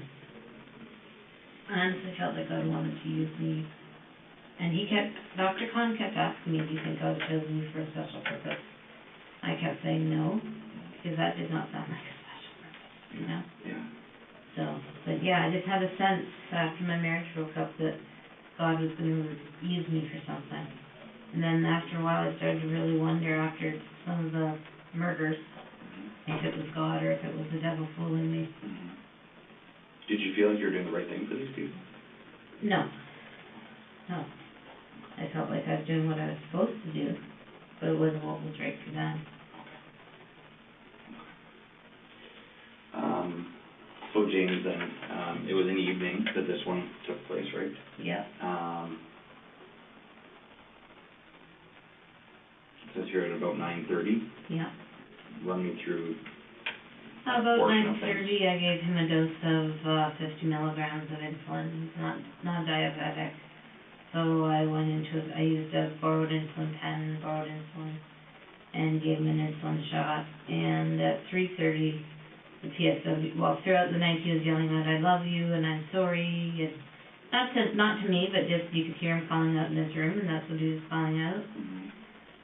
Speaker 1: I honestly felt like God wanted to use me. And Dr. Khan kept asking me, do you think God has chosen you for a special purpose? I kept saying no, because that did not sound like a special purpose, you know?
Speaker 2: Yeah.
Speaker 1: So, but yeah, I just had a sense after my marriage broke up that God was going to use me for something. And then after a while I started to really wonder, after some of the murders, if it was God or if it was the devil fooling me.
Speaker 2: Did you feel like you were doing the right thing for these people?
Speaker 1: No. No. I felt like I was doing what I was supposed to do, but it wasn't what was right for them.
Speaker 2: So James, then, it was in the evening that this one took place, right?
Speaker 1: Yeah.
Speaker 2: It says here at about 9:30.
Speaker 1: Yeah.
Speaker 2: Run me through
Speaker 1: About
Speaker 2: portion of
Speaker 1: 9:30, I gave him a dose of 50 milligrams of insulin. He's not diabetic. So I used a borrowed insulin pen, borrowed insulin, and gave him an insulin shot. And at 3:30, the PSW, well, throughout the night he was yelling out, "I love you," and "I'm sorry." And not to me, but just you could hear him calling out in his room, and that's what he was calling out.
Speaker 2: Mm-hmm.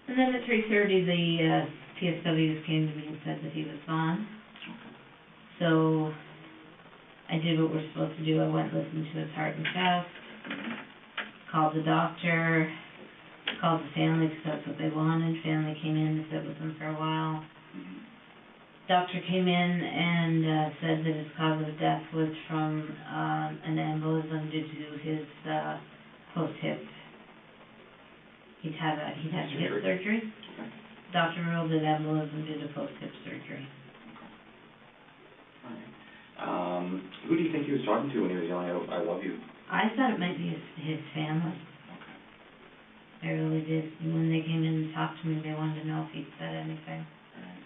Speaker 1: And then at 3:30, the PSWs came to me and said that he was gone.
Speaker 2: Okay.
Speaker 1: So I did what we're supposed to do. I went and listened to his heart and chest, called the doctor, called the family because that's what they wanted. Family came in and sit with him for a while.
Speaker 2: Mm-hmm.
Speaker 1: Doctor came in and said that his cause of death was from an embolism due to his post-hip. He'd had hip surgery.
Speaker 2: Okay.
Speaker 1: Doctor ruled it embolism due to post-hip surgery.
Speaker 2: Okay. All right. Who do you think he was talking to when he was yelling out, "I love you"?
Speaker 1: I thought it might be his family.
Speaker 2: Okay.
Speaker 1: I really did. And when they came in and talked to me, they wanted to know if he'd said anything.
Speaker 2: All right.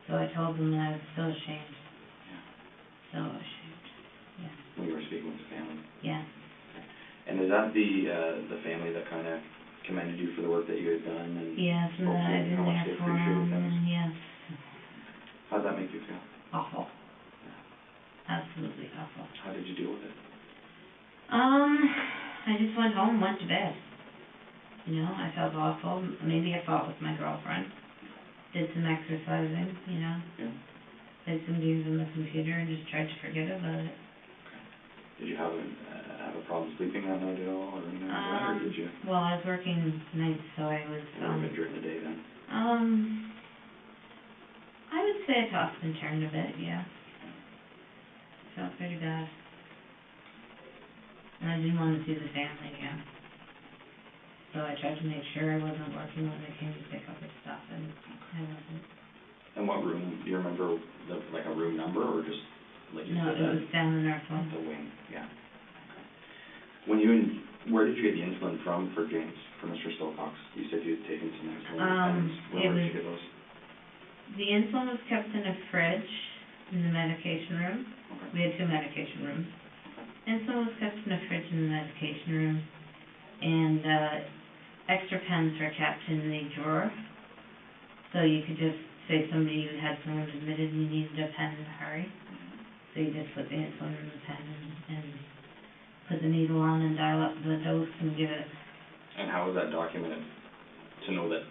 Speaker 1: So I told them, and I was so ashamed.
Speaker 2: Yeah.
Speaker 1: So ashamed. Yeah.
Speaker 2: When you were speaking with the family.
Speaker 1: Yeah.
Speaker 2: Okay. And is that the family that kind of commended you for the work that you had done? And
Speaker 1: yes, and that I've been there for them, and yes.
Speaker 2: How did that make you feel?
Speaker 1: Awful. Yeah. Absolutely awful.
Speaker 2: How did you deal with it?
Speaker 1: I just went home, went to bed. You know, I felt awful. Maybe I fought with my girlfriend. Did some exercising, you know.
Speaker 2: Yeah.
Speaker 1: Played some games on the computer and just tried to forget about it.
Speaker 2: Okay. Did you have a problem sleeping that night at all, or anything like that, or did you?
Speaker 1: Well, I was working nights, so I was.
Speaker 2: During the day then.
Speaker 1: I would say I tossed and turned a bit. Yeah. Felt pretty bad. And I didn't want to see the family again. So I tried to make sure I wasn't working when they came to pick up his stuff, and I wasn't.
Speaker 2: And what room, do you remember, like a room number, or just, like you
Speaker 1: No,
Speaker 2: said?
Speaker 1: it was down the north wing.
Speaker 2: The wing, yeah. Okay. Where did you get the insulin from for James, for Mr. Silcox? You said you had taken some insulin pens. Where did you get those?
Speaker 1: The insulin was kept in a fridge in the medication room.
Speaker 2: Okay.
Speaker 1: We had 2 medication rooms. Insulin was kept in a fridge in the medication room, and extra pens were kept in the drawer. So you could just say somebody who had someone admitted and you needed a pen in a hurry. So you just put the insulin in the pen and put the needle on and dial up the dose and give it.
Speaker 2: And how was that documented? To know that,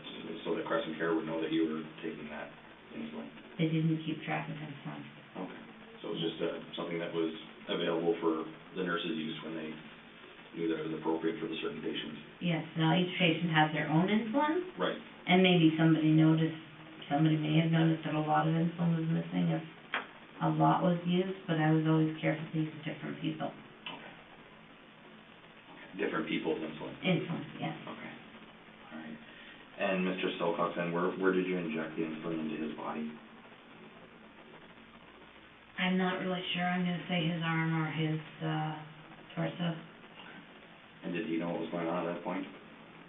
Speaker 2: so that Crescent Care would know that you were taking that insulin?
Speaker 1: They didn't keep track of insulin.
Speaker 2: Okay. So it was just something that was available for the nurses' use when they knew that it was appropriate for the certain patients?
Speaker 1: Yes. Now each patient has their own insulin.
Speaker 2: Right.
Speaker 1: And maybe somebody may have noticed that a lot of insulin was missing if a lot was used, but I was always careful to use different people.
Speaker 2: Okay. Different people's insulin?
Speaker 1: Insulin, yes.
Speaker 2: Okay. All right. And Mr. Silcox, then, where did you inject the insulin into his body?
Speaker 1: I'm not really sure. I'm going to say his arm or his torso.
Speaker 2: And did he know what was going on at that point?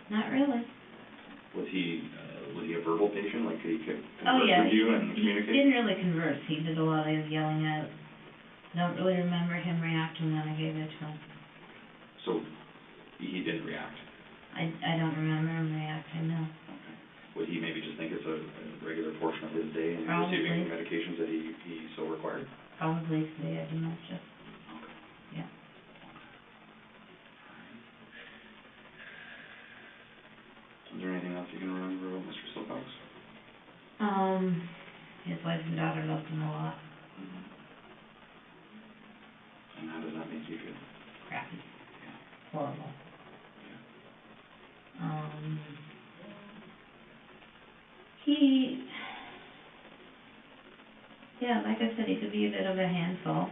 Speaker 1: Not really.
Speaker 2: Was he a verbal patient? Like, could he converse with you and communicate?
Speaker 1: He didn't really converse. He did a lot of yelling out. I don't really remember him reacting when I gave it to him.
Speaker 2: So, he didn't react?
Speaker 1: I don't remember him reacting, no.
Speaker 2: Okay. Would he maybe just think it's a regular portion of his day and
Speaker 1: Probably.
Speaker 2: receiving the medications that he so required?
Speaker 1: Probably, because he had dementia.
Speaker 2: Okay.
Speaker 1: Yeah.
Speaker 2: Is there anything else you can remember about Mr. Silcox?
Speaker 1: His wife and daughter loved him a lot.
Speaker 2: Mm-hmm. And how does that make you feel?
Speaker 1: Crappy.
Speaker 2: Yeah.
Speaker 1: Horrible.
Speaker 2: Yeah.
Speaker 1: Like I said, he could be a bit of a handful,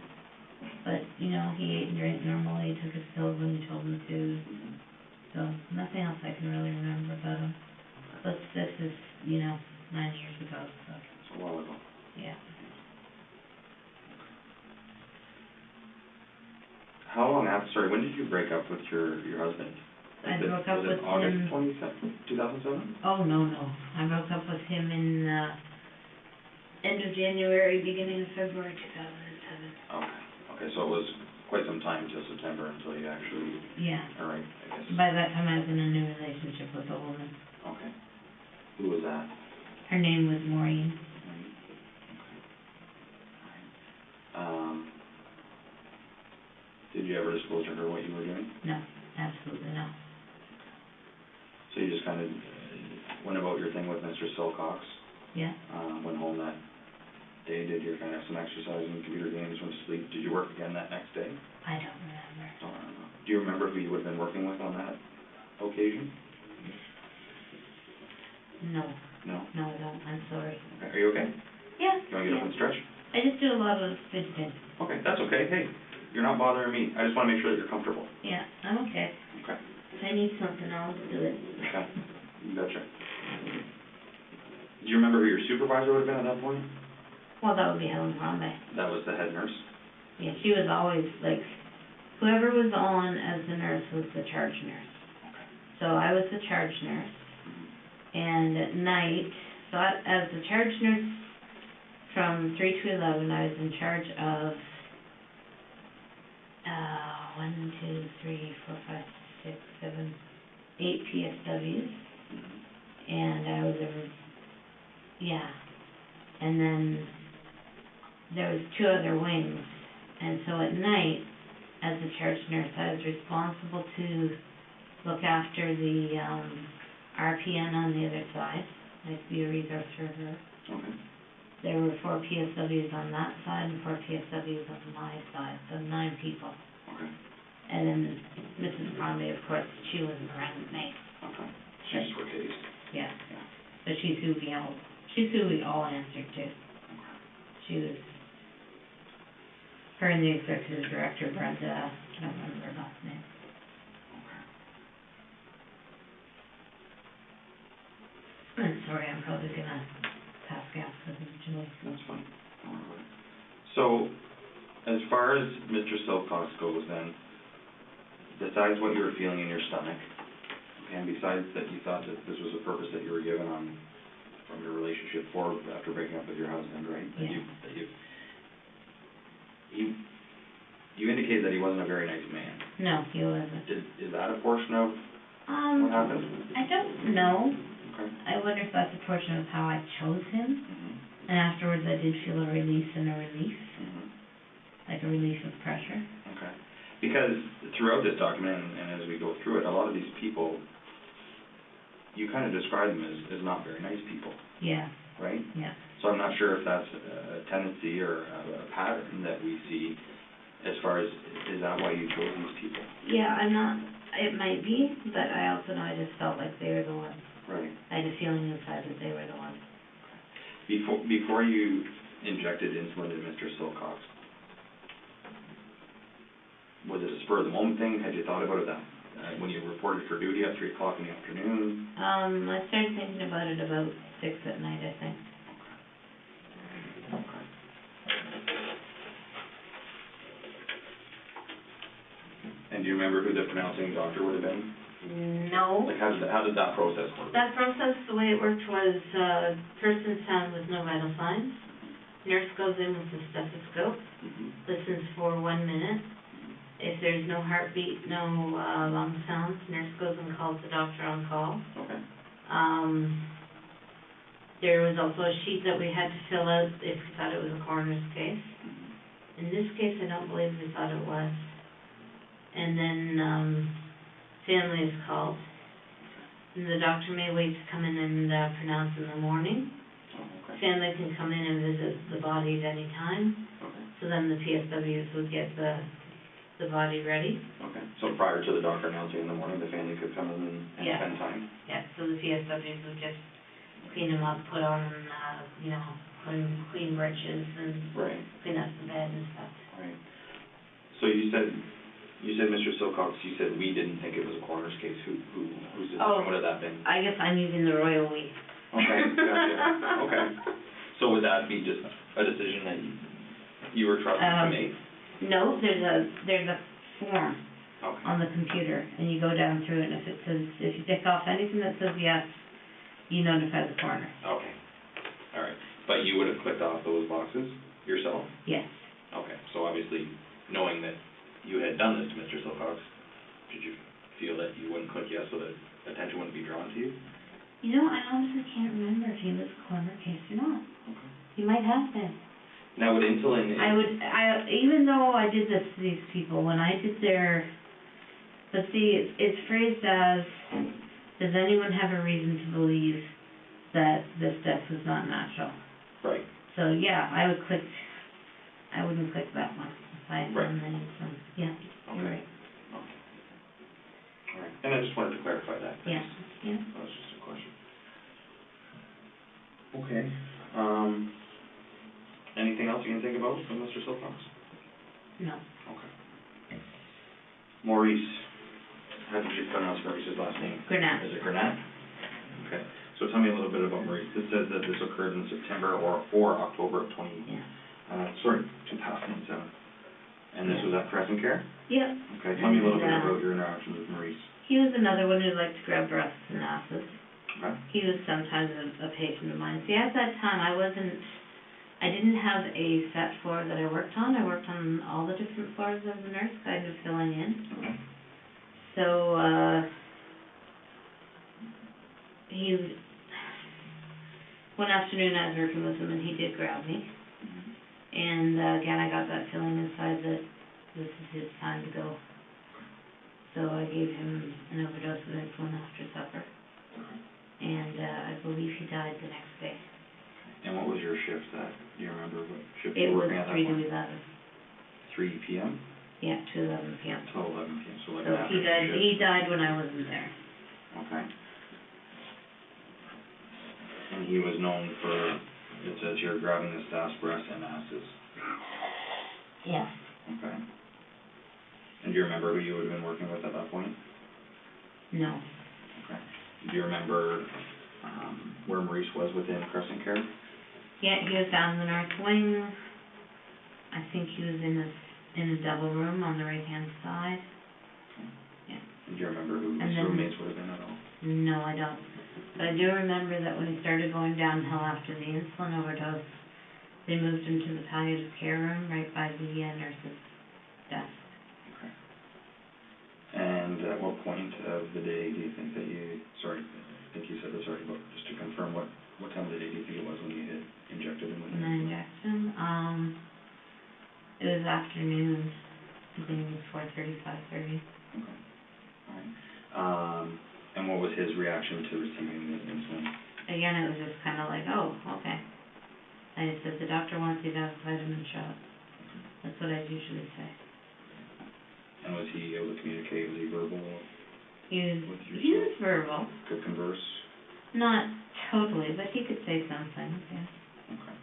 Speaker 1: but, you know, he ate and drank normally, he took his pills when you told him to,
Speaker 2: Mm-hmm.
Speaker 1: so nothing else I can really remember about him. But this is, 9 years ago, so,
Speaker 2: It's a while ago.
Speaker 1: yeah.
Speaker 2: How long after, when did you break up with your husband?
Speaker 1: I broke up with him...
Speaker 2: Was it August 2007?
Speaker 1: Oh, no. I broke up with him in, end of January, beginning of February 2007.
Speaker 2: Okay, so it was quite some time till September until you actually...
Speaker 1: Yeah.
Speaker 2: All right, I guess.
Speaker 1: By that time, I was in a new relationship with a woman.
Speaker 2: Okay. Who was that?
Speaker 1: Her name was Maureen.
Speaker 2: Did you ever disclose to her what you were doing?
Speaker 1: No, absolutely not.
Speaker 2: So you just kind of went about your thing with Mr. Silcox?
Speaker 1: Yeah.
Speaker 2: Went home that day, did your kind of some exercising, computer games, went to sleep. Did you work again that next day?
Speaker 1: I don't remember.
Speaker 2: Don't remember. Do you remember who you would have been working with on that occasion?
Speaker 1: No.
Speaker 2: No?
Speaker 1: No, I don't. I'm sorry.
Speaker 2: Okay. Are you okay?
Speaker 1: Yeah.
Speaker 2: You want to get up and stretch?
Speaker 1: I just do a lot of fidgeting.
Speaker 2: Okay, that's okay. Hey, you're not bothering me. I just want to make sure that you're comfortable.
Speaker 1: Yeah, I'm okay.
Speaker 2: Okay.
Speaker 1: If I need something, I'll do it.
Speaker 2: Okay. You betcha. Do you remember who your supervisor would have been at that point?
Speaker 1: Well, that would be Helen Rombe.
Speaker 2: That was the head nurse?
Speaker 1: Yeah, she was always, whoever was on as the nurse was the charge nurse.
Speaker 2: Okay.
Speaker 1: So I was the charge nurse, and at night, as the charge nurse from 3 to 11, I was in charge of 1, 2, 3, 4, 5, 6, 7, 8 PSWs, and I was and then there was 2 other wings, and so at night, as the charge nurse, I was responsible to look after the RPN on the other side, be a resource for her.
Speaker 2: Okay.
Speaker 1: There were 4 PSWs on that side and 4 PSWs on my side, so 9 people.
Speaker 2: Okay.
Speaker 1: And then Mrs. Conley, of course, she wasn't around with me.
Speaker 2: Okay. She's for Katie's.
Speaker 1: Yeah. So she's who we all answered to. She was, her and the executive director, Brenda, I don't remember her last name. I'm sorry, I'm probably gonna pass gas with him, Julie.
Speaker 2: That's fine. Don't worry about it. So, as far as Mr. Silcox goes then, besides what you were feeling in your stomach, and besides that you thought that this was a purpose that you were given from your relationship forward after breaking up with your husband, right?
Speaker 1: Yeah.
Speaker 2: You indicated that he wasn't a very nice man.
Speaker 1: No, he wasn't.
Speaker 2: Is that a portion of what happened?
Speaker 1: I don't know.
Speaker 2: Okay.
Speaker 1: I wonder if that's a portion of how I chose him. And afterwards I did feel a release and a relief. Like a relief of pressure.
Speaker 2: Okay. Because throughout this document, and as we go through it, a lot of these people, you kind of describe them as not very nice people. Yeah. Right?
Speaker 1: Yeah.
Speaker 2: So I'm not sure if that's a tendency or a pattern that we see as far as, is that why you chose these people?
Speaker 1: Yeah, it might be, but I also know I just felt like they were the ones.
Speaker 2: Right.
Speaker 1: I had a feeling inside that they were the ones.
Speaker 2: Before you injected insulin into Mr. Silcox, was it a spur of the moment thing? Had you thought about it when you reported for duty at 3 o'clock in the afternoon?
Speaker 1: I started thinking about it about 6 at night, I think.
Speaker 2: Okay. And do you remember who the pronouncing doctor would have been?
Speaker 1: No.
Speaker 2: Like, how did that process work?
Speaker 1: That process, the way it worked was, person's found with no vital signs. Nurse goes in with the stethoscope, listens for 1 minute. If there's no heartbeat, no lung sounds, nurse goes and calls the doctor on call.
Speaker 2: Okay.
Speaker 1: There was also a sheet that we had to fill out if we thought it was a coroner's case. In this case, I don't believe we thought it was. And then family is called. And the doctor may wait to come in and pronounce in the morning.
Speaker 2: Oh, okay.
Speaker 1: Family can come in and visit the body at any time.
Speaker 2: Okay.
Speaker 1: So then the PSWs would get the body ready.
Speaker 2: Okay. So prior to the doctor announcing in the morning, the family could come in and spend time?
Speaker 1: Yeah, so the PSWs would just clean them up, put on, clean breeches and clean up the bed and stuff.
Speaker 2: Right. So you said You said Mr. Silcox, you said we didn't think it was a coroner's case. Whose decision
Speaker 1: Oh.
Speaker 2: would have that been?
Speaker 1: I guess I'm using the royal we.
Speaker 2: Okay, gotcha, okay. So would that be just a decision that you were trusted to make?
Speaker 1: No, there's a form
Speaker 2: Okay.
Speaker 1: on the computer, and you go down through it, and if you tick off anything that says yes, you notify the coroner.
Speaker 2: Okay, all right. But you would have clicked off those boxes yourself?
Speaker 1: Yes.
Speaker 2: Okay, so obviously, knowing that you had done this to Mr. Silcox, did you feel that you wouldn't click yes so that attention wouldn't be drawn to you?
Speaker 1: You know, I honestly can't remember if he was a coroner case or not.
Speaker 2: Okay.
Speaker 1: He might have been.
Speaker 2: Now, would insulin...
Speaker 1: Even though I did this to these people, when I did their, but see, it's phrased as, does anyone have a reason to believe that this death was not natural?
Speaker 2: Right.
Speaker 1: So, yeah, I wouldn't click that one. Aside
Speaker 2: Right.
Speaker 1: from the insulin. Yeah, you're right.
Speaker 2: Okay. All right, and I just wanted to clarify that.
Speaker 1: Yeah, yeah.
Speaker 2: That was just a question. Okay, anything else you can think about from Mr. Silcox?
Speaker 1: No.
Speaker 2: Okay. Maurice, how did you pronounce Maurice's last name?
Speaker 1: Granat.
Speaker 2: Is it Granat? Okay, so tell me a little bit about Maurice. This says that this occurred in September or October of 2007. And this was at Crescent Care?
Speaker 1: Yep.
Speaker 2: Okay, tell me a little bit about your interactions with Maurice.
Speaker 1: He was another one who liked to grab breasts and asses.
Speaker 2: Okay.
Speaker 1: He was sometimes a patient of mine. See, at that time, I didn't have a set floor that I worked on. I worked on all the different floors as a nurse, kind of filling in.
Speaker 2: Okay.
Speaker 1: So, one afternoon I was working with him and he did grab me. And again, I got that feeling inside that this is his time to go. So I gave him an overdose of insulin after supper. And I believe he died the next day.
Speaker 2: And what was your shift that, do you remember what shift
Speaker 1: It
Speaker 2: you were
Speaker 1: was
Speaker 2: working at that
Speaker 1: 3 to
Speaker 2: point?
Speaker 1: 11.
Speaker 2: 3 p.m.?
Speaker 1: Yeah, to 11 p.m.
Speaker 2: Till 11 p.m., so like
Speaker 1: So
Speaker 2: an
Speaker 1: he
Speaker 2: afternoon shift.
Speaker 1: he died when I wasn't there.
Speaker 2: Okay. And he was known for, it says here, grabbing the staff's breasts and asses.
Speaker 1: Yeah.
Speaker 2: Okay. And do you remember who you would have been working with at that point?
Speaker 1: No.
Speaker 2: Okay. Do you remember where Maurice was within Crescent Care?
Speaker 1: Yeah, he was down in the north wing. I think he was in a double room on the right-hand side.
Speaker 2: Okay.
Speaker 1: Yeah.
Speaker 2: And do you remember who his roommates would have been at all?
Speaker 1: No, I don't. But I do remember that when he started going downhill after the insulin overdose, they moved him to the palliative care room right by the nurse's desk.
Speaker 2: Okay. And at what point of the day do you think that you, sorry, I think you said this already, but just to confirm, what time of the day do you think it was when you had injected him with
Speaker 1: When I injected him, it was afternoon. I think it was 4:30, 5:30.
Speaker 2: Okay. All right. And what was his reaction to receiving the insulin?
Speaker 1: Again, it was just kind of like, oh, okay. I said, the doctor wants you to have a vitamin shot. That's what I usually say.
Speaker 2: And was he able to communicate? Was he verbal?
Speaker 1: He was verbal.
Speaker 2: Could converse?
Speaker 1: Not totally, but he could say some things, yeah.
Speaker 2: Okay.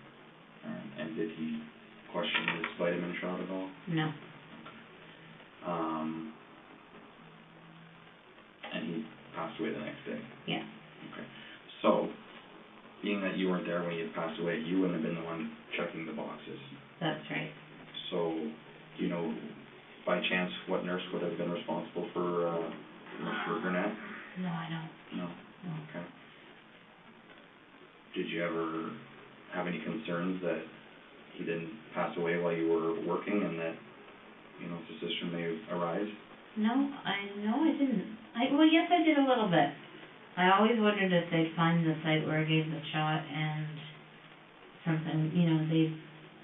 Speaker 2: All right. And did he question his vitamin shot at all?
Speaker 1: No.
Speaker 2: And he passed away the next day?
Speaker 1: Yeah.
Speaker 2: Okay. So, being that you weren't there when he had passed away, you wouldn't have been the one checking the boxes.
Speaker 1: That's right.
Speaker 2: So, do you know, by chance, what nurse would have been responsible for Mr. Granat?
Speaker 1: No, I don't.
Speaker 2: No?
Speaker 1: No.
Speaker 2: Okay. Did you ever have any concerns that he didn't pass away while you were working and that, suspicion may arise?
Speaker 1: No, I didn't. Well, yes, I did a little bit. I always wondered if they'd find the site where I gave the shot and something,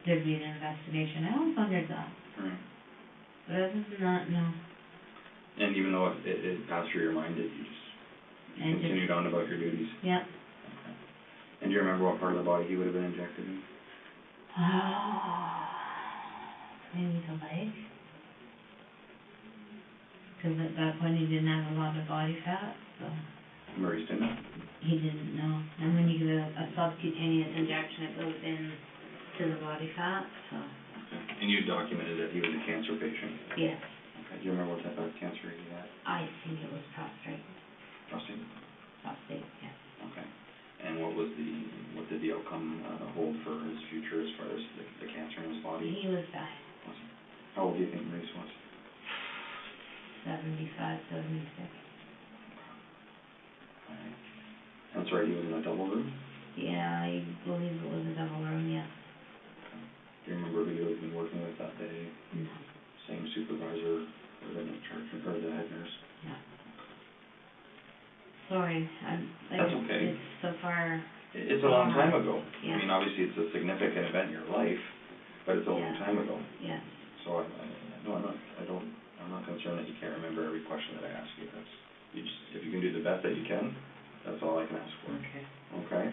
Speaker 1: there'd be an investigation. I always wondered that.
Speaker 2: Right.
Speaker 1: But other than that, no.
Speaker 2: And even though it passed through your mind, did you just continued on about your duties?
Speaker 1: Yeah.
Speaker 2: Okay. And do you remember what part of the body he would have been injected in?
Speaker 1: Maybe the leg. Because at that point he didn't have a lot of body fat, so.
Speaker 2: Maurice didn't?
Speaker 1: He didn't know. And when you get a subcutaneous injection, it goes in to the body fat, so.
Speaker 2: Okay. And you documented that he was a cancer patient?
Speaker 1: Yes.
Speaker 2: Okay. Do you remember what type of cancer he had?
Speaker 1: I think it was prostate.
Speaker 2: Prostate?
Speaker 1: Prostate, yes.
Speaker 2: Okay. And what did the outcome hold for his future as far as the cancer in his body?
Speaker 1: He was dying.
Speaker 2: Was he? How old do you think Maurice was?
Speaker 1: 75, 76.
Speaker 2: Alright. That's right, he was in a double room?
Speaker 1: Yeah, I believe it was a double room, yes.
Speaker 2: Okay. Do you remember who you had been working with that day?
Speaker 1: No.
Speaker 2: Same supervisor or the charge or the head nurse?
Speaker 1: No. Sorry,
Speaker 2: That's okay.
Speaker 1: It's so far.
Speaker 2: It's a long time ago.
Speaker 1: Yeah.
Speaker 2: I mean, obviously, it's a significant event in your life, but it's a long time ago.
Speaker 1: Yeah.
Speaker 2: So I'm not concerned that you can't remember every question that I ask you. If you can do the best that you can, that's all I can ask for.
Speaker 1: Okay.
Speaker 2: Okay?